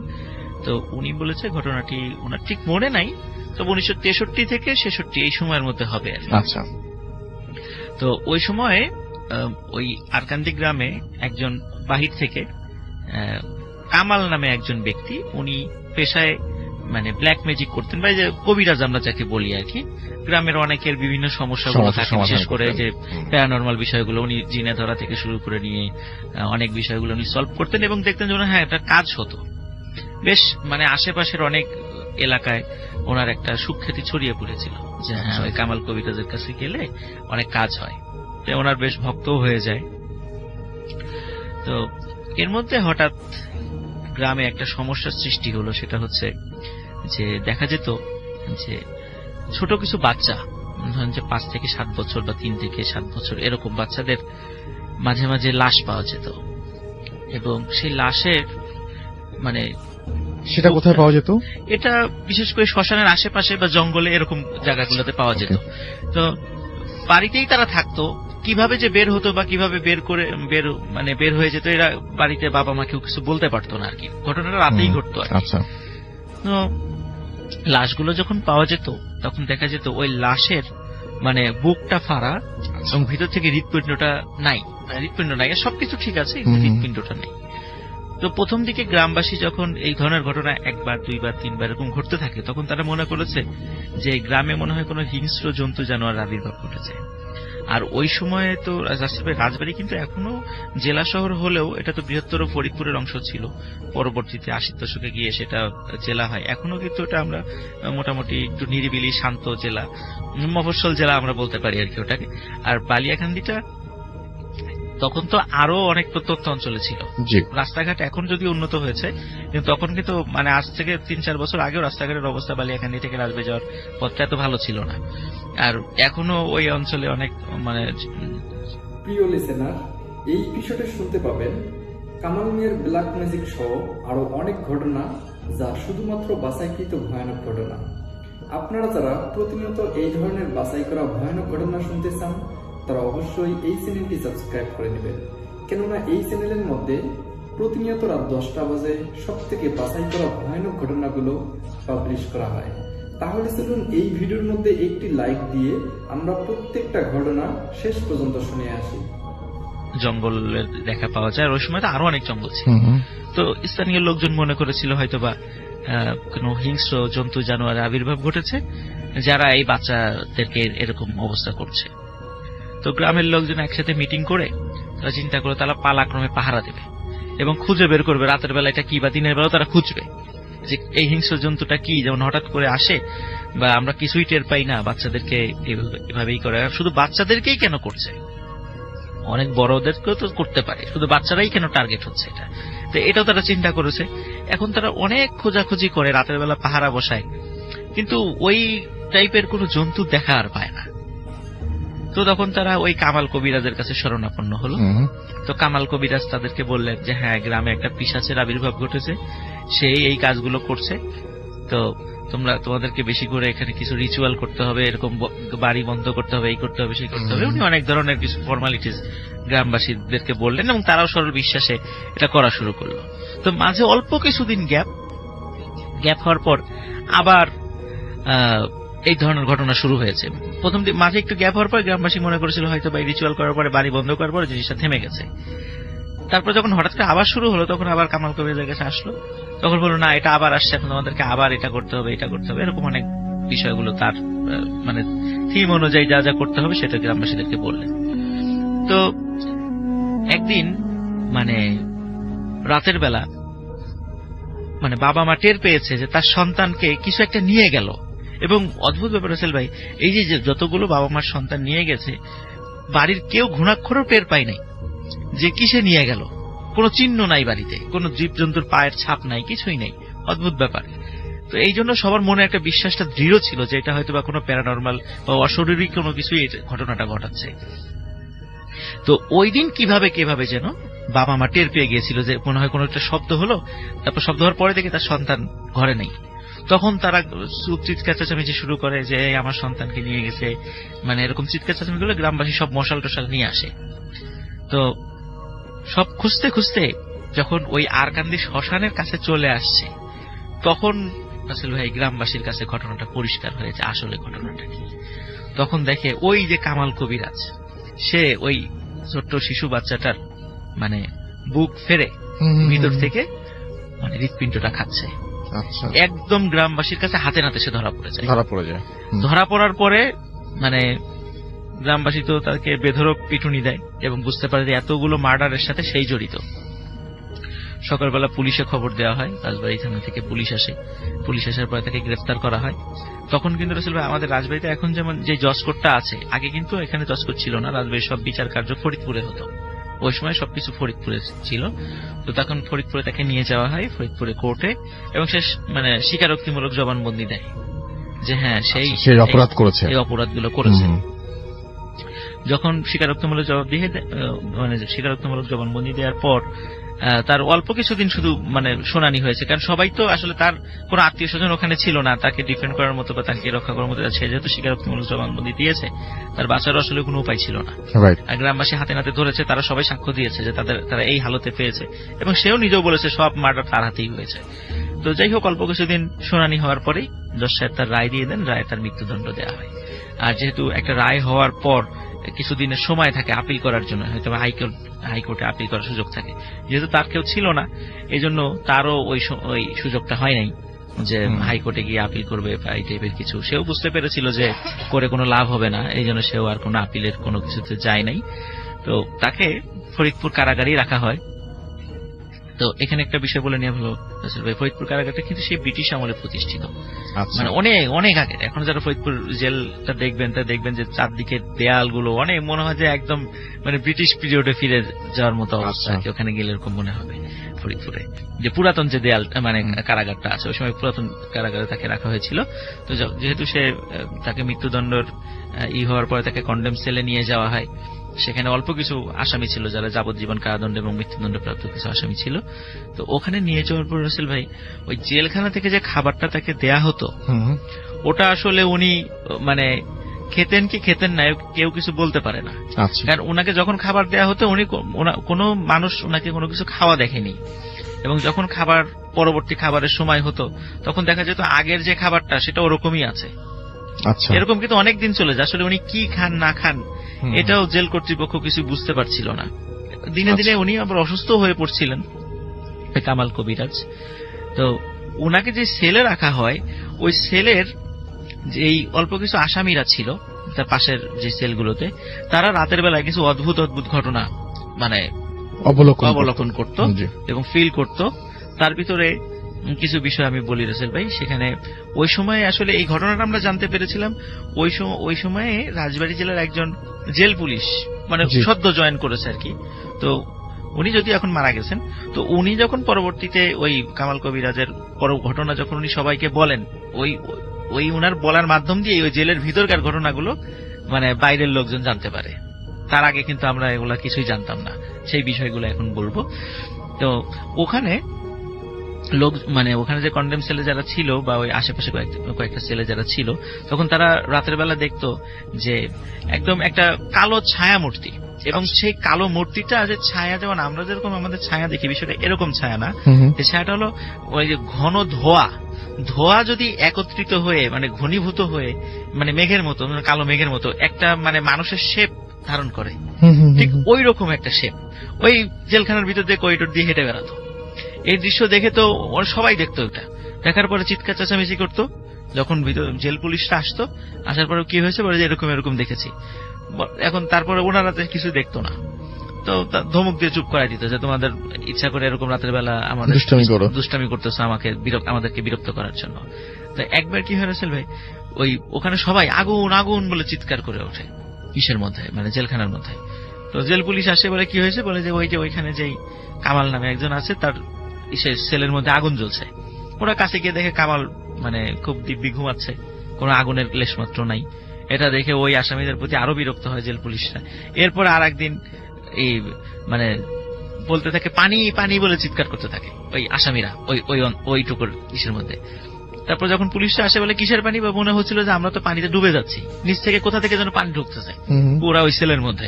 তো উনি বলেছে ঘটনাটি ওনার ঠিক মনে নাই, তবে 1963 থেকে 66 এই সময়ের মধ্যে হবে। আচ্ছা। তো ওই সময়ে ওই আরকান্দি গ্রামে একজন বাহির থেকে কামাল নামে একজন ব্যক্তি, উনি পেশায় ব্ল্যাক ম্যাজিক করতেন, বা যে কবিরাজ আমরা যাকে বলি আর কি। গ্রামের অনেকের বিভিন্ন সমস্যাগুলো থাকে, বিশেষ করে যে প্যারানরমাল বিষয়গুলো উনি জিনে ধরা থেকে শুরু করে নিয়ে অনেক বিষয়গুলো উনি সলভ করতেন, এবং দেখতেন যে হ্যাঁ একটা কাজ হতো বেশ, আশেপাশের অনেক এলাকায় ওনার একটা সুখ্যাতি ছড়িয়ে পড়েছিল যে হ্যাঁ ওই কামাল কবিরাজের কাছে গেলে অনেক কাজ হয়। ওনার বেশ ভক্তও হয়ে যায়। তো এর মধ্যে হঠাৎ গ্রামে একটা সমস্যার সৃষ্টি হলো, সেটা হচ্ছে যে দেখা যেত যে ছোট কিছু বাচ্চা, ধরেন যে 5 থেকে 7 বছর বা 3 থেকে 7 বছর এরকম বাচ্চাদের মাঝে মাঝে লাশ পাওয়া যেত, এবং সেই লাশের সেটা কোথায় পাওয়া যেত? এটা বিশেষ করে শ্মশানের আশেপাশে বা জঙ্গলে এরকম জায়গাগুলোতে পাওয়া যেত। তো বাড়িতেই তারা থাকতো, কিভাবে যে বের হতো বা কিভাবে বের হয়ে যেত, এরা বাড়িতে বাবা মা কেউ কিছু বলতে পারতো না আর কি। ঘটনাটা রাতেই ঘটতো। আচ্ছা। তো লাশগুলো যখন পাওয়া যেত তখন দেখা যেত ওই লাশের বুকটা ফাড়া এবং ভিতর থেকে হৃৎপিণ্ডটা নাই, সবকিছু ঠিক আছে, হৃৎপিণ্ডটা নেই। তো প্রথম দিকে গ্রামবাসী যখন এই ধরনের ঘটনা 1 বার 2 বার 3 বার এরকম ঘটতে থাকে, তখন তারা মনে করেছে যে গ্রামে মনে হয় কোনো হিংস্র জন্তু জানোয়ার আবির্ভাব ঘটেছে। আর ওই সময়ে তো রাজবাড়ী কিন্তু এখনো জেলা শহর হলেও এটা তো বৃহত্তর ফরিদপুরের অংশ ছিল, পরবর্তীতে 80 দশকে গিয়ে সেটা জেলা হয়। এখনো কিন্তু এটা আমরা মোটামুটি একটু নিরিবিলি শান্ত জেলা, মফস্বল জেলা আমরা বলতে পারি আর কি ওটাকে। আর বালিয়াকান্দিটা তখন তো আরো অনেক প্রত্যন্ত অঞ্চলে ছিল। রাস্তাঘাট এখন যদি উন্নত হয়েছে, কিন্তু তখন কিন্তু আজ থেকে 3-4 বছর আগেও রাস্তাঘাটের অবস্থা বালিয়াকান্দি থেকে রাজবাড়ী যাওয়ার পথটা এত ভালো ছিল না। আর এখনো ওই অঞ্চলে অনেক প্রিয় লিসেনার, এই এপিসোডে শুনতে পাবেন কামাল মিয়ার ব্ল্যাক ম্যাজিক সহ আরো অনেক ঘটনা, যা শুধুমাত্র বাছাইকৃত ভয়ানক ঘটনা। আপনারা যারা প্রতিনিয়ত এই ধরনের বাছাই করা ভয়ানক ঘটনা শুনতে চান, তারা অবশ্যই এই চ্যানেলটি সাবস্ক্রাইব করে নেবেন, কেননা এই চ্যানেলের মধ্যে প্রতিনিয়ত রাত 10টা বাজে সব থেকে বাছাই করা ভয়ানক ঘটনাগুলো পাবলিশ করা হয়। তাহলে চলুন এই ভিডিওর মধ্যে একটি লাইক দিয়ে আমরা প্রত্যেকটা ঘটনা শেষ পর্যন্ত শুনে আসি। জঙ্গলের দেখা পাওয়া যায়, ওই সময় তো আরো অনেক জঙ্গল ছিল। তো স্থানীয় লোকজন মনে করেছিল হয়তোবা কোন হিংস্র জন্তু জানোয়ারের আবির্ভাব ঘটেছে, যারা এই বাচ্চাদেরকে এরকম অবস্থা করছে। তো গ্রামের লোকজন একসাথে মিটিং করে তারা চিন্তা করে তারা পালাক্রমে পাহারা দেবে এবং খুঁজে বের করবে রাতের বেলা এটা কি, বা দিনের বেলাও তারা খুঁজবে যে এই হিংস্র জন্তুটা কি, যেমন হঠাৎ করে আসে বা আমরা কিছুই টের পাই না, বাচ্চাদেরকে এভাবেই করে। শুধু বাচ্চাদেরকেই কেন করছে, অনেক বড়দেরকেও তো করতে পারে, শুধু বাচ্চারাই কেন টার্গেট হচ্ছে এটা। তো এটাও তারা চিন্তা করেছে। এখন তারা অনেক খোঁজাখুঁজি করে, রাতের বেলা পাহারা বসায়, কিন্তু ওই টাইপের কোনো জন্তু দেখা আর পায় না। তো তখন তারা ওই কামাল কবিরাজের কাছে শরণাপন্ন হলো। তো কামাল কবিরাজ তাদেরকে বললেন যে হ্যাঁ, গ্রামে একটা পিশাচের আবির্ভাব ঘটেছে, সেই এই কাজগুলো করছে, তো তোমাদেরকে বেশি করে এখানে কিছু রিচুয়াল করতে হবে, এরকম বাড়ি বন্ধ করতে হবে, এই করতে হবে, সেই করতে হবে। উনি অনেক ধরনের কিছু ফর্মালিটিস গ্রামবাসীদেরকে বললেন এবং তারাও সরল বিশ্বাসে এটা করা শুরু করলো। তো মাঝে অল্প কিছুদিন গ্যাপ হওয়ার পর আবার এই ধরনের ঘটনা শুরু হয়েছে। প্রথম মাঝে একটু গ্যাপ হওয়ার পর গ্রামবাসী মনে করেছিল হয়তো বা রিচুয়াল করার পরে, বাড়ি বন্ধ করার পরে জিনিসটা থেমে গেছে। তারপর যখন হঠাৎ করে আবার শুরু হলো, তখন আবার কামাল কবিরাজের কাছে আসলো, তখন বললো না, এটা আবার আসছে, এখন তোমাদেরকে আবার এটা করতে হবে, এটা করতে হবে, এরকম অনেক বিষয়গুলো তার মানে থিম অনুযায়ী যা যা করতে হবে সেটা গ্রামবাসীদেরকে বললেন। তো একদিন মানে রাতের বেলা মানে বাবা মা টের পেয়েছে যে তার সন্তানকে কিছু একটা নিয়ে গেল। এবং অদ্ভুত ব্যাপার রাসেল ভাই, এই যে যতগুলো বাবা মার সন্তান নিয়ে গেছে, বাড়ির কেউ ঘুণাক্ষরও টের পায় নাই যে কিসে নিয়ে গেল। কোনো চিহ্ন নাই বাড়িতে, কোনো জীবজন্তুর পায়ের ছাপ নাই, কিছুই নেই। অদ্ভুত ব্যাপার। তো এই জন্য সবার মনে একটা বিশ্বাসটা দৃঢ় ছিল যে এটা হয়তো বা কোনো প্যারানর্মাল বা অশরীরী কোনো কিছুই ঘটনাটা ঘটাচ্ছে। তো ওই দিন কিভাবে যেন বাবা মা টের পেয়ে গিয়েছিল যে মনে হয় কোনো একটা শব্দ হলো, তারপর শব্দ হওয়ার পরে দেখে তার সন্তান ঘরে নেই। তখন তারা চিৎকার চেঁচামেচি শুরু করে যে আমার সন্তানকে নিয়ে গেছে, মানে এরকম চিৎকার চেঁচামেচি করলে গ্রামবাসী সব মশাল টশাল নিয়ে আসে। তো সব খুঁজতে খুঁজতে যখন ওই আরকান্দি শ্মশানের কাছে চলে আসছে, তখন রাসেল ভাই গ্রামবাসীর কাছে ঘটনাটা পরিষ্কার হয়েছে আসলে ঘটনাটা কি। তখন দেখে ওই যে কামাল কবিরাজ, সে ওই ছোট্ট শিশু বাচ্চাটার মানে বুক ফেরে ভিতর থেকে মানে হৃৎপিণ্ডটা খাচ্ছে। একদম গ্রামবাসীর কাছে হাতে নাতে সে ধরা পড়ে যায়। ধরা পড়ার পরে মানে গ্রামবাসী তো তাকে বেধড়ক পিটুনি দেয় এবং বুঝতে পারে যে এতগুলো মার্ডারের সাথে সেই জড়িত। সকালবেলা পুলিশে খবর দেওয়া হয়, রাজবাড়ী থানা থেকে পুলিশ আসে। পুলিশ আসার পরে তাকে গ্রেফতার করা হয়। তখন কিন্তু রাসেল ভাই আমাদের রাজবাড়ীতে এখন যেমন যে জজ কোর্টটা আছে, আগে কিন্তু এখানে জজ কোর্ট ছিল না। রাজবাড়ীর সব বিচার কার্য ফরিদপুরে হতো, ওই সময় সবকিছু ফরিদপুরে ছিল। তো তখন ফরিদপুরে তাকে নিয়ে যাওয়া হয়, ফরিদপুরে কোর্টে, এবং সে মানে স্বীকারোক্তিমূলক জবানবন্দি দেয় যে হ্যাঁ সেই অপরাধ করেছে, এই অপরাধগুলো করেছে। যখন স্বীকারোক্তিমূলক জবানবন্দি দেওয়ার পর তার অল্প কিছুদিন শুধু মানে শুনানি হয়েছে, কারণ সবাই তো আসলে তার কোন আত্মীয় স্বজন ওখানে ছিল না তাকে ডিফেন্ড করার মতো বা তাকে রক্ষা করার মতো। সে যেহেতু স্বীকারোক্তিমূলক জবানবন্দি দিয়েছে, তার বাঁচারও আসলে কোনো উপায় ছিল না। আর গ্রামবাসী হাতে নাতে ধরেছে, তারা সবাই সাক্ষ্য দিয়েছে যে তারা এই হালতে পেয়েছে, এবং সেও নিজেও বলেছে সব মার্ডার তার হাতেই হয়েছে। তো যাই হোক, অল্প কিছুদিন শুনানি হওয়ার পরেই জজ সাহেব তার রায় দিয়ে দেন, রায় তার মৃত্যুদণ্ড দেওয়া হয়। আর যেহেতু একটা রায় হওয়ার পর কিছুদিনের সময় থাকে আপিল করার জন্য, হয়তো হাইকোর্টে আপিল করার সুযোগ থাকে, যেহেতু তার কেউ ছিল না এই জন্য তারও ওই সুযোগটা হয় নাই যে হাইকোর্টে গিয়ে আপিল করবে বা এই টাইপের কিছু। সেও বুঝতে পেরেছিল যে করে কোনো লাভ হবে না, এই জন্য সেও আর কোনো আপিলের কোনো কিছুতে যায় নাই। তো তাকে ফরিদপুর কারাগারেই রাখা হয়। তো এখানে একটা বিষয় বলে নিয়ে ভালো রাসেল ভাই, ফরিদপুর কারাগারটা কিন্তু সেই ব্রিটিশ আমলে প্রতিষ্ঠিত, মানে অনেক আগে। এখন যারা ফরিদপুর জেলটা দেখবেন তা দেখবেন যে চারদিকে দেয়ালগুলো অনেক মনে হয় যে একদম মানে ব্রিটিশ পিরিয়ডে ফিরে যাওয়ার মতো অবস্থা। ওখানে গেলে এরকম মনে হবে ফরিদপুরে যে পুরাতন যে দেয়াল মানে কারাগারটা আছে, ওই সময় পুরাতন কারাগারে তাকে রাখা হয়েছিল। তো যেহেতু তাকে মৃত্যুদণ্ডের হওয়ার পরে তাকে কন্ডেম সেলে নিয়ে যাওয়া হয়। সেখানে অল্প কিছু আসামি ছিল যারা যাবজ্জীবন কারাদণ্ড এবং মৃত্যুদণ্ড প্রাপ্ত কিছু আসামি ছিল। তো ওখানে নিয়ে যাওয়ার পর রাসেল ভাই ওই জেলখানা থেকে যে খাবারটা তাকে দেয়া হতো, ওটা আসলে উনি মানে খেতেন কি খেতেন না কেউ কিছু বলতে পারে না। কারণ ওনাকে যখন খাবার দেয়া হতো উনি কোনো মানুষ ওনাকে কোনো কিছু খাওয়া দেখেনি, এবং যখন পরবর্তী খাবারের সময় হতো তখন দেখা যেত আগের যে খাবারটা সেটা ওরকমই আছে। এরকম কিন্তু অনেক দিন চলে যায়। আসলে উনি কি খান না খান এটাও জেল কর্তৃপক্ষ কিছু বুঝতে পারছিল না। দিনে দিনে উনি আবার অসুস্থ হয়ে পড়ছিলেন কামাল কবিরাজ। তো ওনাকে যে সেলে রাখা হয়, ওই সেলের যে অল্প কিছু আসামিরা ছিল তার পাশের যে সেলগুলোতে, তারা রাতের বেলায় কিছু অদ্ভুত ঘটনা মানে অবলোকন করত এবং ফিল করত। তার ভিতরে কিছু বিষয় আমি বলি রাসেল ভাই। সেখানে ওই সময় আসলে এই ঘটনাটা আমরা জানতে পেরেছিলাম ওই সময়ে রাজবাড়ী জেলার একজন জেল পুলিশ মানে সদ্য জয়েন করেছে আর কি। তো উনি যদি এখন মারা গেছেন, তো উনি যখন পরবর্তীতে ওই কামাল কবিরাজের ঘটনা যখন উনি সবাইকে বলেন, ওই উনার বলার মাধ্যম দিয়ে ওই জেলের ভিতরকার ঘটনাগুলো মানে বাইরের লোকজন জানতে পারে। তার আগে কিন্তু আমরা এগুলা কিছুই জানতাম না, সেই বিষয়গুলো এখন বলবো। তো ওখানে লোক মানে ওখানে যে কন্ডেম সেলে যারা ছিল বা ওই আশেপাশে কয়েকটা সেলে যারা ছিল, তখন তারা রাতের বেলা দেখতো যে একদম একটা কালো ছায়া মূর্তি, এবং সেই কালো মূর্তিটা যে ছায়া, যেমন আমরা যেরকম আমাদের ছায়া দেখি, বিষয়টা এরকম ছায়া না। এই ছায়াটা হলো ওই যে ঘন ধোয়া যদি একত্রিত হয়ে মানে ঘনীভূত হয়ে মানে মেঘের মতো, মানে কালো মেঘের মতো একটা মানে মানুষের শেপ ধারণ করে, ঠিক ওই রকম একটা শেপ ওই জেলখানার ভিতর দিয়ে করিডোর দিয়ে হেঁটে বেড়াতো। এই দৃশ্য দেখে তো সবাই দেখতো, ওটা দেখার পরে চিৎকার চেঁচামেচি করতো। যখন জেল পুলিশরা আসতো, আসার পরে কি হয়েছে বলে যে এরকম এরকম দেখেছি। এখন তারপরে ওনারা কিছু দেখতো না, তো ধমক দিয়ে চুপ করাই দিত যে তোমাদের ইচ্ছা করে এরকম রাতের বেলা আমাদের দুষ্টামি করতেছো, আমাদেরকে বিরক্ত করার জন্য। তো একবার কি হয়েছিল ভাই, ওখানে সবাই আগুন আগুন বলে চিৎকার করে ওঠে ইসের মধ্যে, মানে জেলখানার মধ্যে। তো জেল পুলিশ আসে, বলে কি হয়েছে বলে যে ওইখানে যেই কামাল নামে একজন আছে তার সেলের মধ্যে আগুন জ্বলছে। ওরা কাছে গিয়ে দেখে কামাল মানে খুব দিব্যি ঘুমাচ্ছে, কোনো আগুনের লেশ মাত্র নাই। এটা দেখে ওই আসামিদের প্রতি আরো বিরক্ত হয় জেল পুলিশরা। এরপর আর একদিন এই মানে বলতে থাকে পানি পানি বলে চিৎকার করতে থাকে ওই আসামিরা ওইটুকুর ইসের মধ্যে। তারপর যখন পুলিশরা আসে, বলে কিসের পানি, বা মনে হচ্ছিল যে আমরা তো পানিতে ডুবে যাচ্ছি, নিচ থেকে কোথা থেকে যেন পানি ঢুকতেছে পুরা ওই সেলের মধ্যে।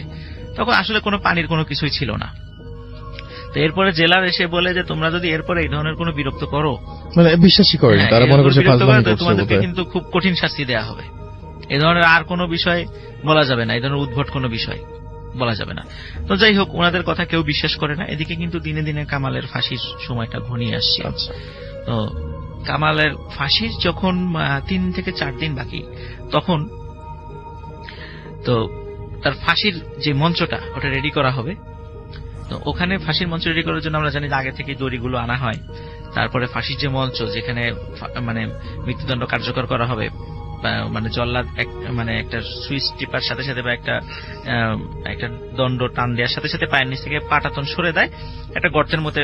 তখন আসলে কোনো পানির কোনো কিছুই ছিল না। তো এরপরে জেলার এসে বলে যে তোমরা যদি এরপরে এই ধরনের কোনো বিরক্ত করো, মানে বিশ্বাসই করেন তারা, মনে করছে তোমাদেরকে কিন্তু খুব কঠিন শাস্তি দেওয়া হবে। এই ধরনের আর কোনো বিষয় বলা যাবে না, এই ধরনের উদ্ভট কোনো বিষয় বলা যাবে না। তো যাই হোক, ওনাদের কথা কেউ বিশ্বাস করে না। এদিকে কিন্তু দিনে দিনে কামালের ফাঁসির সময়টা ঘনিয়ে আসছে। তো কামালের ফাঁসির যখন 3 থেকে 4 দিন বাকি, তখন তো তার ফাঁসির যে মঞ্চটা ওটা রেডি করা হবে। তো ওখানে ফাঁসির মঞ্চ রেডি করার জন্য আমরা জানি যে আগে থেকে দড়িগুলো আনা হয়। তারপরে ফাঁসির যে মঞ্চ, যেখানে মানে মৃত্যুদণ্ড কার্যকর করা হবে, মানে জল্লাদ মানে একটা সুইচ টিপার সাথে সাথে বা একটা দণ্ড টান দেওয়ার সাথে সাথে পায়ের নিচ থেকে পাটাতন সরে দেয়, একটা গর্তের মধ্যে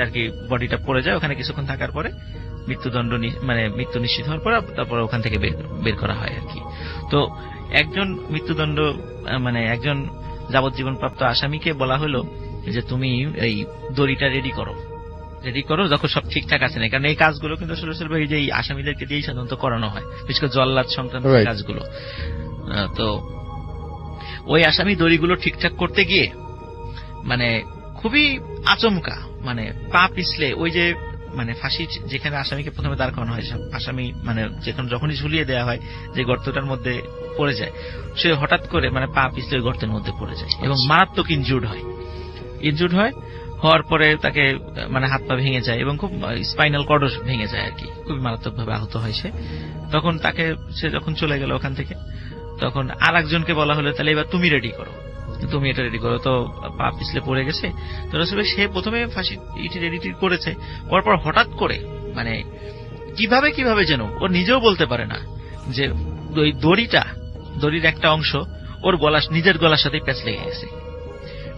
আর কি বডিটা পড়ে যায়। ওখানে কিছুক্ষণ থাকার পরে মৃত্যুদণ্ড মানে মৃত্যু নিশ্চিত হওয়ার পর তারপরে ওখান থেকে বের করা হয় আর কি। তো একজন মৃত্যুদণ্ড মানে একজন যাবজ্জীবন প্রাপ্ত আসামিকে বলা হলো যে তুমি এই দড়িটা রেডি করো যখন সব ঠিকঠাক আছে না, কারণ এই কাজগুলো কিন্তু আসলে এই যে আসামিদেরকে দিয়েই সাধারণত করানো হয়, বিশেষ করে জল্লাদ সংক্রান্ত কাজগুলো। তো ওই আসামি দড়িগুলো ঠিকঠাক করতে গিয়ে মানে খুবই আচমকা মানে পা পিছলে ওই যে মানে ফাঁসি যেখানে আসামিকে প্রথমে দাঁড় করানো হয়, আসামি মানে যখনই ঝুলিয়ে দেওয়া হয় যে গর্তটার মধ্যে পড়ে যায়, সে হঠাৎ করে মানে পা পিছলে ওই গর্তের মধ্যে পড়ে যায় এবং মারাত্মক ইনজুর্ড হয়। হওয়ার পরে তাকে মানে হাত পা ভেঙে যায় এবং খুব স্পাইনাল কর্ডও ভেঙে যায় আর কি, খুবই মারাত্মক ভাবে আহত হয় সে। তখন সে যখন চলে গেল ওখান থেকে, তখন আর একজনকে বলা হলো তাহলে এবার তুমি এটা রেডি করো। তো পা পিছলে পড়ে গেছে। তো আসলে সে প্রথমে ফাঁসি রেডি করেছে, পরপর হঠাৎ করে মানে কিভাবে যেন ও নিজেও বলতে পারে না যে ওই দড়ির একটা অংশ ওর নিজের গলার সাথে প্যাঁচ লেগে গেছে।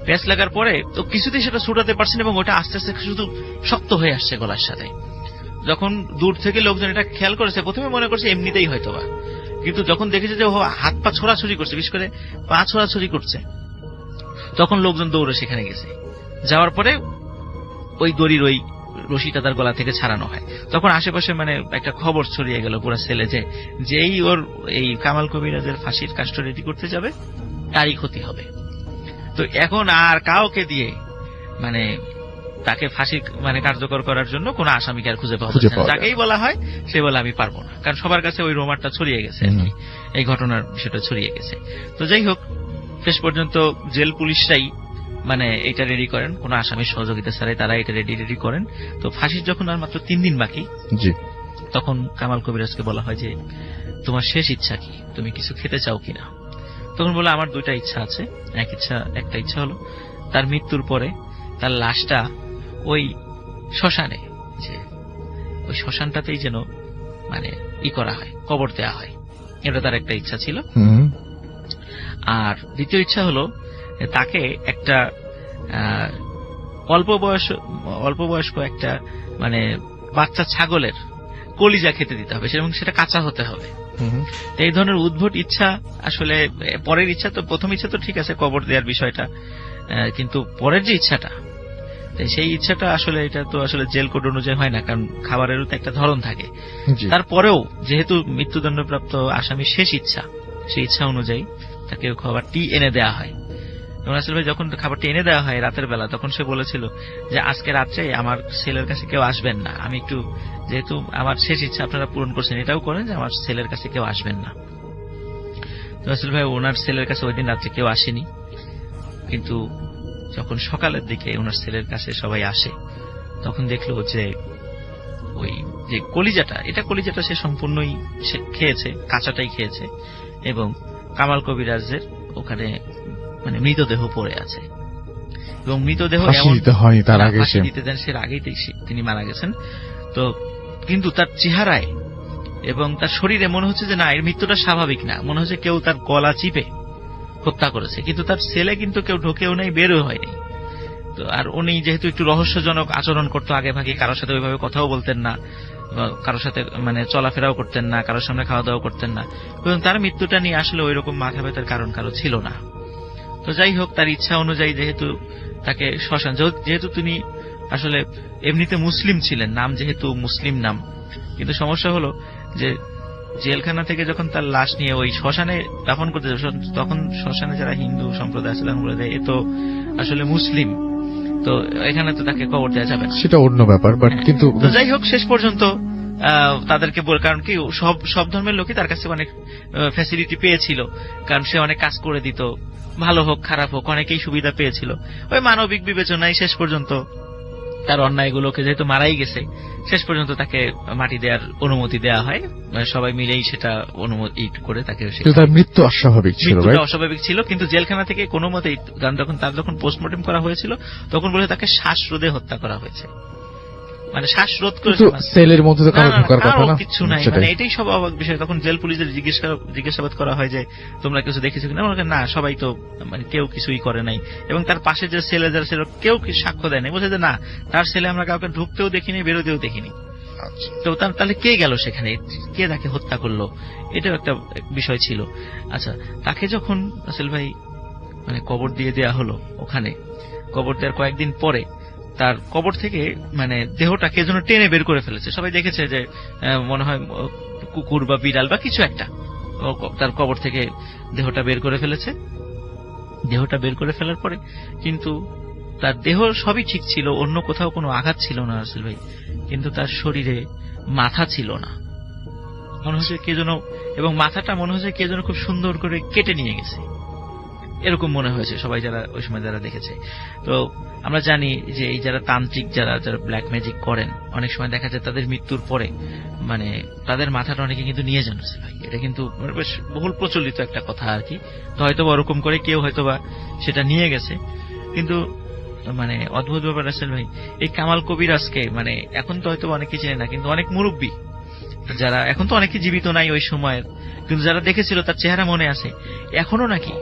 প্যাঁচ লাগার পরে তো কিছুতেই সেটা ছুটাতে পারছে না এবং ওটা আস্তে আস্তে শুধু শক্ত হয়ে আসছে গলার সাথে। যখন দূর থেকে লোকজন এটা খেয়াল করেছে, প্রথমে মনে করছে এমনিতেই হয়তোবা, কিন্তু যখন দেখেছে যে ও হাত পা ছোড়াছুড়ি করছে, বিশেষ করে পা ছোড়াছুড়ি করছে, তখন লোকজন দৌড়ে সেখানে গেছে। যাওয়ার পরে ওই দড়ির ওই রশিটা তার গলা থেকে ছাড়ানো হয়। তখন আশেপাশে মানে একটা খবর ছড়িয়ে গেল পুরো ছেলে যেই ওর এই কামাল কবিরাজের ফাঁসির কাজটা রেডি করতে যাবে তারই ক্ষতি হবে। তো এখন আর কাউকে দিয়ে মানে তাকে ফাঁসি মানে কার্যকর করার জন্য কোন আসামিকে আর খুঁজে পাওয়া যাচ্ছে না। যাকেই বলা হয় সে বলে আমি পারবো না, কারণ সবার কাছে ওই রোমারটা ছড়িয়ে গেছে, এই ঘটনার বিষয়টা ছড়িয়ে গেছে। তো যাই হোক, শেষ পর্যন্ত জেল পুলিশরাই মানে এটা রেডি করেন, কোন আসামির সহযোগিতা ছাড়াই তারা এটা রেডি করেন। তো ফাঁসির যখন আর মাত্র 3 দিন বাকি, তখন কামাল কবিরাজকে বলা হয় যে তোমার শেষ ইচ্ছা কি, তুমি কিছু খেতে চাও কিনা? তখন বলে আমার 2টা ইচ্ছা আছে। একটা ইচ্ছা হলো তার মৃত্যুর পরে তার লাশটা ওই শ্মশানে, যে ওই শ্মশানটাতেই যেন মানে করা হয়, কবর দেওয়া হয়, এটা তার একটা ইচ্ছা ছিল। আর দ্বিতীয় ইচ্ছা হলো তাকে একটা অল্প বয়স্ক একটা মানে বাচ্চা ছাগলের কলিজা খেতে দিতে হবে এবং সেটা কাঁচা হতে হবে। তো এই ধরনের উদ্ভট ইচ্ছা আসলে পরের ইচ্ছা তো, প্রথম ইচ্ছা তো ঠিক আছে কবর দেওয়ার বিষয়টা, কিন্তু পরের যে ইচ্ছাটা, সেই ইচ্ছাটা আসলে এটা তো আসলে জেল কোড অনুযায়ী হয় না, কারণ খাবারেরও তো একটা ধরন থাকে। তারপরেও যেহেতু মৃত্যুদণ্ডপ্রাপ্ত আসামির শেষ ইচ্ছা, সেই ইচ্ছা অনুযায়ী তাকে খাবারটি এনে দেওয়া হয়। এবং রাসেল ভাই যখন খাবারটি এনে দেওয়া হয় রাতের বেলা, তখন সে বলেছিল যে আজকে রাত্রে আমার ছেলের কাছে কেউ আসবেন না, আমি একটু, যেহেতু আমার শেষ ইচ্ছা আপনারা পূরণ করছেন, এটাও করেন যে আমার ছেলের কাছে কেউ আসবেন না। তো রাসেল ভাই ওনার ছেলের কাছে ওই দিন রাত্রে কেউ আসেনি, কিন্তু যখন সকালের দিকে ওনার ছেলের কাছে সবাই আসে, তখন দেখলো যে ওই যে কলিজাটা সে সম্পূর্ণই খেয়েছে, কাঁচাটাই খেয়েছে, এবং কামাল কবিরাজের ওখানে মানে মৃতদেহ পড়ে আছে। এবং মৃতদেহ হয়নি তার আগে, দিতে দেন সে আগেই তিনি মারা গেছেন। তো কিন্তু তার চেহারায় এবং তার শরীরে মনে হচ্ছে যে না, এর মৃত্যুটা স্বাভাবিক না, মনে হচ্ছে কেউ তার গলা চিপে হত্যা করেছে। কিন্তু তার ছেলে কিন্তু কেউ ঢোকেও নাই, বেরও হয়নি। তো আর উনি যেহেতু একটু রহস্যজনক আচরণ করতো, আগে ভাগে কারোর সাথে ওইভাবে কথাও বলতেন না, কারোর সাথে মানে চলাফেরাও করতেন না, কারোর সামনে খাওয়া দাওয়া করতেন না, এবং তার মৃত্যুটা নিয়ে আসলে ওই রকম মাথা ব্যথার কারণ কারো ছিল না। তো যাই হোক, তার ইচ্ছা অনুযায়ী যেহেতু তাকে শ্মশান, যেহেতু তিনি আসলে এমনিতে মুসলিম ছিলেন, নাম যেহেতু মুসলিম নাম, কিন্তু সমস্যা হলো যে জেলখানা থেকে যখন তার লাশ নিয়ে ওই শ্মশানে দাফন করতে যাবে, তখন শ্মশানে যারা হিন্দু সম্প্রদায় আছে তখন বলে দেয় এ তো আসলে মুসলিম, তো এখানে তো তাকে কবর দেওয়া যাবে না, সেটা অন্য ব্যাপার। বাট কিন্তু যাই হোক, শেষ পর্যন্ত তাদেরকে বল, কারণ কি সব ধর্মের লোকই তার কাছে অনেক ফ্যাসিলিটি পেয়েছিল, কারণ সে অনেক কাজ করে দিত, ভালো হোক খারাপ হোক অনেকেই সুবিধা পেয়েছিল। ওই মানবিক বিবেচনায় শেষ পর্যন্ত তার অন্যায়গুলোকে যেহেতু মারাই গেছে, শেষ পর্যন্ত তাকে মাটি দেওয়ার অনুমতি দেওয়া হয়, সবাই মিলেই সেটা অনুমতি করে তাকে। তার মৃত্যু অস্বাভাবিক ছিল, অস্বাভাবিক ছিল, কিন্তু জেলখানা থেকে কোনো মতেই, কারণ যখন পোস্টমর্টম করা হয়েছিল তখন বলে তাকে শ্বাসরোধে হত্যা করা হয়েছে, মানে শ্বাসরোধ করে, সেলের মধ্যে তো কারো ঢোকার কথা না, কিছু নাই, মানে এটাই সব অবাক বিষয়। তখন জেল পুলিশের জিজ্ঞাসাবাদ করা হয় যে তোমরা কিছু দেখেছো কিনা, না সবাই তো মানে কেউ কিছুই করে নাই, এবং তার পাশে যে ছেলে যারা ছিল কেউ সাক্ষ্য দেয় নাই, বলছে যে না তার ছেলে আমরা কাউকে ঢুকতেও দেখিনি, বেরোতেও দেখিনি। তো তাহলে কে গেল সেখানে, কে তাকে হত্যা করলো, এটাও একটা বিষয় ছিল। আচ্ছা, তাকে যখন রাসেল ভাই মানে কবর দিয়ে দেয়া হলো, ওখানে কবর দেওয়ার কয়েকদিন পরে তার কবর থেকে মানে দেহটা কে যেন টেনে বের করে ফেলেছে। সবাই দেখেছে যে মনে হয় কুকুর বা বিড়াল বা কিছু একটা তার কবর থেকে দেহটা বের করে ফেলেছে। দেহটা বের করে ফেলার পরে কিন্তু তার দেহ সবই ঠিক ছিল, অন্য কোথাও কোনো আঘাত ছিল না রাসেল ভাই, কিন্তু তার শরীরে মাথা ছিল না, মনে হচ্ছে কে যেন, এবং মাথাটা মনে হচ্ছে কে যেন খুব সুন্দর করে কেটে নিয়ে গেছে, এরকম মনে হয়েছে সবাই যারা ওই সময় যারা দেখেছে। তো আমরা জানি যে এই যারা তান্ত্রিক, যারা ব্ল্যাক ম্যাজিক করেন, অনেক সময় দেখা যায় তাদের মৃত্যুর পরে মানে তাদের মাথাটা অনেকে কিন্তু নিয়ে যান ভাই, এটা কিন্তু বেশ বহুল প্রচলিত একটা কথা আর কি। তো হয়তো ওরকম করে কেউ হয়তোবা সেটা নিয়ে গেছে, কিন্তু মানে অদ্ভুত ব্যাপার রাসেল ভাই, এই কামাল কবিরাজকে মানে এখন তো হয়তো অনেকে চেনে না, কিন্তু অনেক মুরব্বী যারা, এখন তো অনেকে জীবিত নাই ওই সময়ের, কিন্তু যারা দেখেছিল তার চেহারা মনে আছে, এখনো নাকি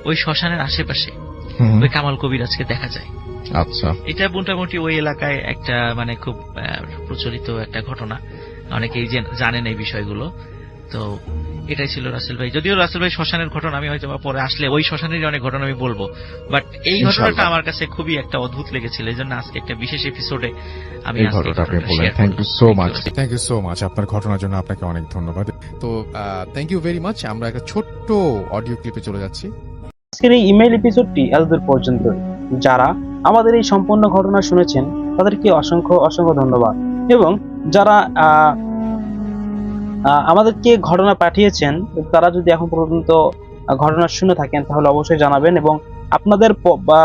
ওই শ্মশানের আশেপাশে ওই কামাল কবিরাজকে দেখা যায়। আচ্ছা, এটা মোটামুটি ওই এলাকায় একটা মানে খুব প্রচলিত একটা ঘটনা, অনেকেই জানেন এই বিষয়গুলো। তো এটাই ছিল রাসেল ভাই। যদিও রাসেল ভাই শ্মশানের ঘটনা আমি হয়তো পরে আসলে ওই শ্মশানের অনেক ঘটনা আমি বলবো, বাট এই ঘটনাটা আমার কাছে খুবই একটা অদ্ভুত লেগেছিল, এই জন্য আজকে একটা বিশেষ এপিসোডে আমি থ্যাংক ইউ সো মাচ আপনার ঘটনার জন্য, আপনাকে অনেক ধন্যবাদ। তো থ্যাংক ইউ ভেরি মাচ। আমরা একটা ছোট্ট অডিও ক্লিপে চলে যাচ্ছি। আজকের এই ইমেইল এপিসোডটি এতদূর পর্যন্ত। যারা আমাদের এই সম্পূর্ণ ঘটনা শুনেছেন তাদেরকে অসংখ্য অসংখ্য ধন্যবাদ, এবং যারা আমাদেরকে ঘটনা পাঠিয়েছেন তারা যদি এখন পর্যন্ত ঘটনা শুনে থাকেন তাহলে অবশ্যই জানাবেন, এবং আপনাদের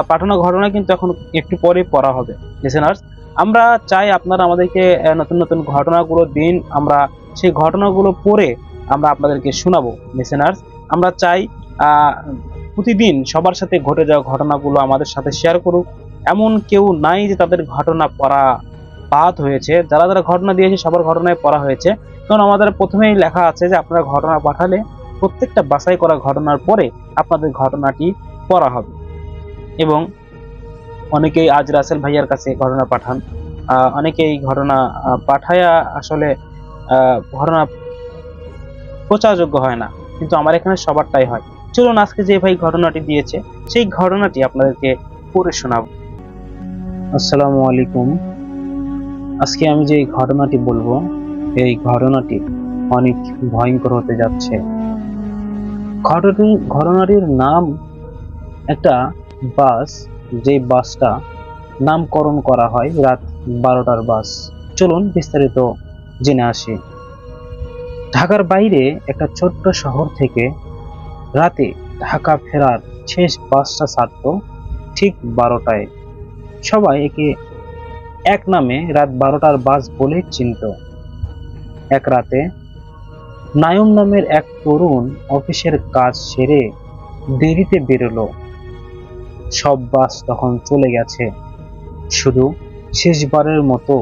পাঠানো ঘটনা কিন্তু এখন একটু পরে পড়া হবে। লিসেনার্স, আমরা চাই আপনারা আমাদেরকে নতুন নতুন ঘটনাগুলো দিন, আমরা সেই ঘটনাগুলো পড়ে আমরা আপনাদেরকে শোনাবো। লিসেনার্স, আমরা চাই প্রতিদিন সবার সাথে ঘটে যাওয়া ঘটনাগুলো আমাদের সাথে শেয়ার করুক। এমন কেউ নাই যে তাদের ঘটনা পড়া বাদ হয়েছে, যারা যারা ঘটনা দিয়েছে সবার ঘটনায় পড়া হয়েছে, কারণ আমাদের প্রথমেই লেখা আছে যে আপনারা ঘটনা পাঠালে প্রত্যেকটা বাছাই করা ঘটনার পরে আপনাদের ঘটনাটি পড়া হবে। এবং অনেকেই আজ রাসেল ভাইয়ার কাছে ঘটনা পাঠান, অনেকেই ঘটনা পাঠায়া আসলে ঘটনা প্রচারযোগ্য হয় না, কিন্তু আমার এখানে সবারটাই হয়। চলুন আজকে যে ভাই ঘটনাটি দিয়েছে সেই ঘটনাটি আপনাদেরকে পড়ে শোনাব। আসসালামু আলাইকুম। আজকে আমি যে ঘটনাটি বলবো এই ঘটনাটি অনেক ভয়ঙ্কর হতে যাচ্ছে। ঘটনাটির নাম একটা বাস, যে বাসটা নামকরণ করা হয় রাত 12টার বাস। চলুন বিস্তারিত জেনে আসি। ঢাকার বাইরে একটা ছোট্ট শহর থেকে রাতে ঢাকা ফেরার শেষ বাসটা ছাড়ত ঠিক 12টায়। সবাই একে এক নামে রাত 12টার বাস বলে চিনত। এক রাতে নায়ম নামের এক তরুণ অফিসের কাজ সেরে দেরিতে বেরোলো। সব বাস তখন চলে গেছে, শুধু শেষবারের মতো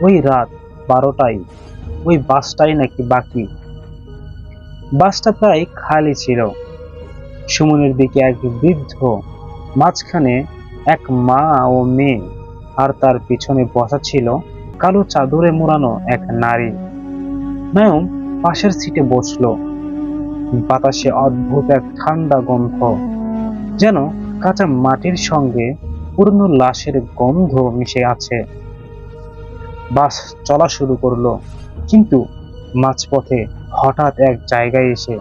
ওই রাত 12টায় ওই বাসটাই নাকি বাকি। বাসটা প্রায় খালি ছিল। সুমনের দিকে এক বৃদ্ধ, মাঝখানে এক মা ও মেয়ে, আর তার পিছনে বসা ছিল কালো চাদরে মোড়ানো এক নারী। নায়ম পাশের সিটে বসলো। বাতাসে অদ্ভুত এক ঠান্ডা গন্ধ, যেন কাঁচা মাটির সঙ্গে পুরনো লাশের গন্ধ মিশে আছে। বাস চলা শুরু করলো, কিন্তু মাঝপথে হঠাৎ এক জায়গায় এসে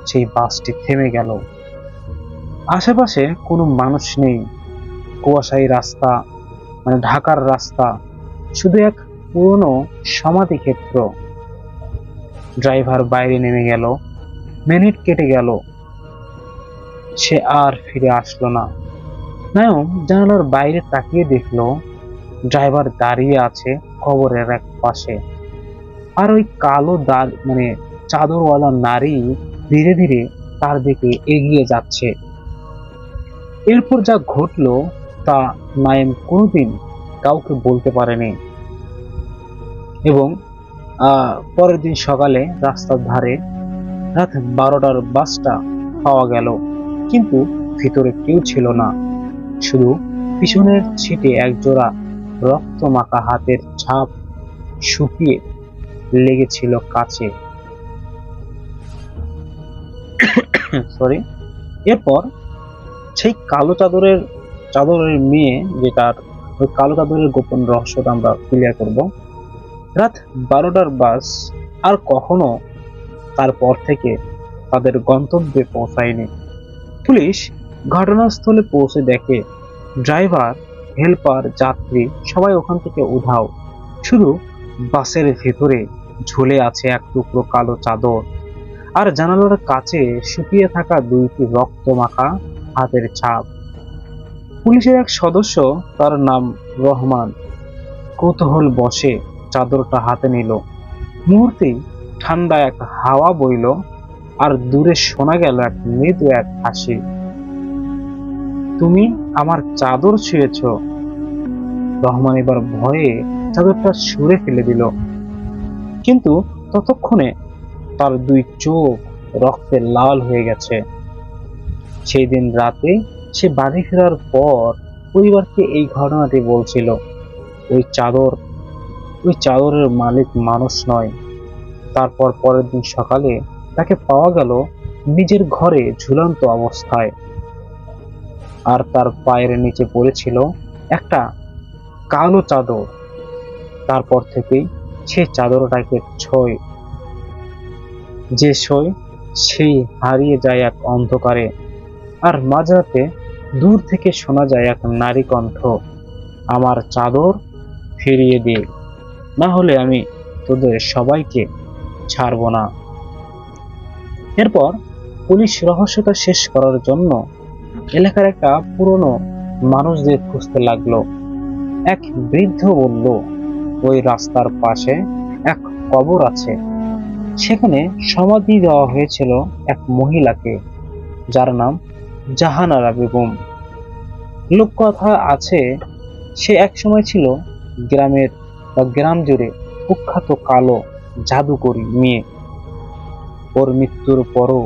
সেই বাসটি থেমে গেল। আশেপাশে কোনো মানুষ নেই। কুয়াশায়ী রাস্তা, মানে ঢাকার রাস্তা, শুধু এক পুরনো সমাধি ক্ষেত্র। ড্রাইভার বাইরে নেমে গেল। মিনিট কেটে গেল, সে আর ফিরে আসলো না। নায়ম জানালার বাইরে তাকিয়ে দেখলো ড্রাইভার দাঁড়িয়ে আছে কবরের এক পাশে, আর ওই কালো চাদরওয়ালা নারী ধীরে ধীরে তার দিকে এগিয়ে যাচ্ছে। এরপর যা ঘটলো তা নায়েম কোনোদিন কাউকে বলতে পারেনি। এবং পরের দিন সকালে রাস্তার ধারে রাত 12টার বাসটা পাওয়া গেল, কিন্তু ভিতরে কেউ ছিল না। শুধু পিছনের সিটে একজোড়া রক্ত মাখা হাতের ছাপ শুকিয়ে লেগেছিল কাছে। সরি। এরপর সেই কালো চাদরের মেয়ে, যেটার ওই কালো চাদরের গোপন রহস্যটা আমরা ক্লিয়ার করব। রাত 12টার বাস আর কখনো তারপর থেকে তাদের গন্তব্যে পৌঁছায়নি। পুলিশ ঘটনাস্থলে পৌঁছে দেখে ড্রাইভার, হেল্পার, যাত্রী সবাই ওখান থেকে উধাও। শুধু বাসের ভেতরে ঝুলে আছে এক টুকরো কালো চাদর, আর জানালার কাছে শুকিয়ে থাকা দুইটি রক্ত মাখা হাতের ছাপ। পুলিশের এক সদস্য, তার নাম রহমান, কৌতূহল বসে চাদরটা হাতে নিল। মুহূর্তেই ঠান্ডা এক হাওয়া বইল, আর দূরে শোনা গেল এক মৃদু এক হাসি। তুমি আমার চাদর ছুঁয়েছ। রহমান এবার ভয়ে চাদরটা ছুঁড়ে ফেলে দিল, কিন্তু ততক্ষণে তার দুই চোখ রক্তে লাল হয়ে গেছে। সেই দিন রাতে সে বাড়ি ফেরার পর পরিবারকে এই ঘটনাটি বলছিল। ওই চাদরের মালিক মানুষ নয়। তারপর পরের দিন সকালে তাকে পাওয়া গেল নিজের ঘরে ঝুলন্ত অবস্থায়, আর তার পায়ের নিচে পড়েছিল একটা কালো চাদর। তারপর থেকেই সে চাদরটাকে সেই হারিয়ে যায় এক অন্ধকারে। আর মাঝরাতে দূর থেকে শোনা যায় এক নারী কণ্ঠ, আমার চাদর ফিরিয়ে দে, না হলে আমি তোদের সবাইকে ছাড়ব না। এরপর পুলিশ রহস্যটা শেষ করার জন্য এলাকার একটা পুরনো মানুষদের খুঁজতে লাগলো। এক বৃদ্ধ বলল, ওই রাস্তার পাশে এক কবর আছে, সেখানে সমাধি দেওয়া হয়েছিল এক মহিলাকে, যার নাম জাহানারা বেগম। লোককথা আছে সে একসময় ছিল গ্রাম জুড়ে কুখ্যাত কালো জাদুকরী মেয়ে। ওর মৃত্যুর পরও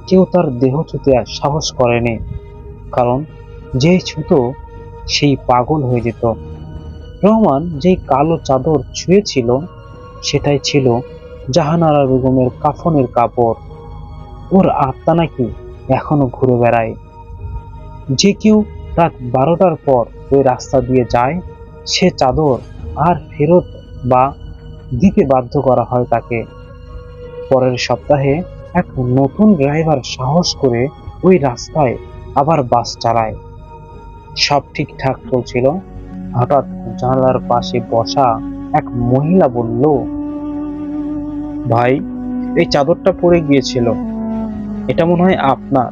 কেউ তার দেহ ছুঁতে সাহস করেনি, কারণ যে ছুঁতো সেই পাগল হয়ে যেত। রহমান যেই কালো চাদর ছুঁয়েছিল সেটাই ছিল জাহানারা বেগমের কাফনের কাপড়। ওর আত্মা নাকি এখনো ঘুরে বেড়ায়। যে কেউ রাত 12টার পর ওই রাস্তা দিয়ে যায়, সে চাদর আর ফেরত বা দিতে বাধ্য করা হয় তাকে। পরের সপ্তাহে এক নতুন ড্রাইভার সাহস করে ওই রাস্তায় আবার বাস চালায়। সব ঠিকঠাক চলছিল। হঠাৎ জানালার পাশে বসা এক মহিলা বলল, ভাই, এই চাদরটা পড়ে গিয়েছিল, এটা মনে হয় আপনার।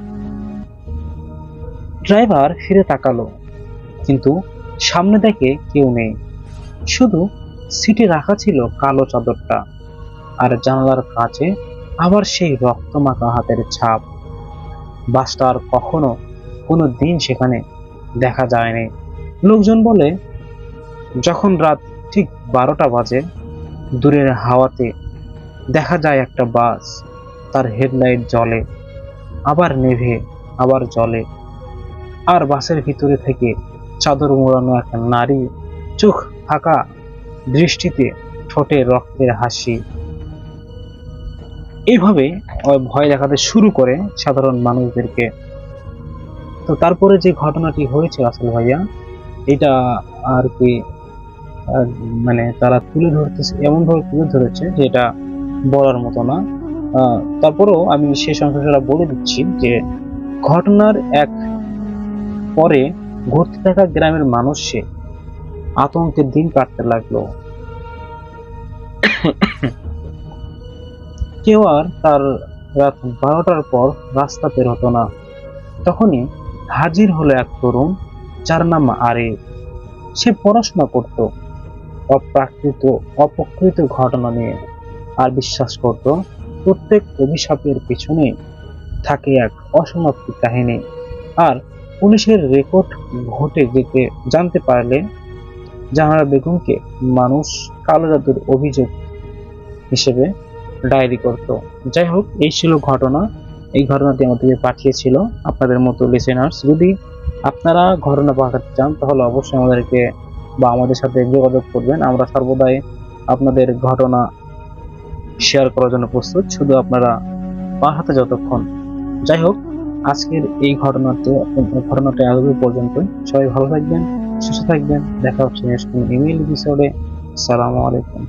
ড্রাইভার ফিরে তাকালো, কিন্তু সামনে দেখে কেউ নেই। শুধু সিটে রাখা ছিল কালো চাদরটা, আর জানালার কাছে আবার সেই রক্তমাখা হাতের ছাপ। বাসটা আর কখনো কোনো দিন সেখানে দেখা যায়নি। লোকজন বলে, যখন রাত ঠিক 12টা বাজে, দূরের হাওয়াতে দেখা যায় একটা বাস, তার হেডলাইট জ্বলে, আবার নেভে, আবার জ্বলে, আর বাসের ভিতরে থেকে চাদর মোড়ানো এক নারী, চোখ ফাঁকা দৃষ্টিতে, ঠোঁটে রক্তের হাসি। এইভাবে ভয় দেখাতে শুরু করে সাধারণ মানুষদেরকে। তো তারপরে যে ঘটনাটি হয়েছে আসল ভাইয়া, এটা আর কি মানে তারা তুলে ধরতেছে, এমন ভাবে তুলে ধরেছে যে এটা বলার মতো না। তারপরেও আমি শেষ অংশটা বলে দিচ্ছি যে ঘটনার এক পরে ঘুরতে থাকা গ্রামের মানুষ সে আতঙ্কের দিন কাটতে লাগলো। কেউ আর তার রাত 12টার পর রাস্তা বের হতো না। তখনই হাজির হলো এক তরুণ, যার নাম আরিফ। সে পড়াশোনা করত অপ্রকৃত ঘটনা নিয়ে, আর বিশ্বাস করত প্রত্যেক অভিশাপের পিছনে থাকে এক অসমাপ্ত কাহিনী। আর পুলিশের রেকর্ড ঘটে যেতে জানতে পারলে জাহানারা বেগমকে মানুষ কালো জাদুর অভিযোগ হিসেবে ডায়েরি করত। যাই হোক, এই ছিল ঘটনা। এই ঘটনাটি আমাদেরকে পাঠিয়েছিল আপনাদের মতো লিসেনার্স। যদি আপনারা ঘটনা পাঠাতে চান তাহলে অবশ্যই আমাদেরকে বা আমাদের সাথে যোগাযোগ করবেন। আমরা সর্বদাই আপনাদের ঘটনা শেয়ার করার জন্য প্রস্তুত, শুধু আপনারা পাঠাতে যতক্ষণ। যাই হোক, আজকের এই ঘটনাটা আজ পর্যন্ত। সবাই ভালো থাকবেন, সুস্থ থাকবেন। দেখা হচ্ছে নেক্সট ইমেইল এপিসোডে। আসসালামু আলাইকুম।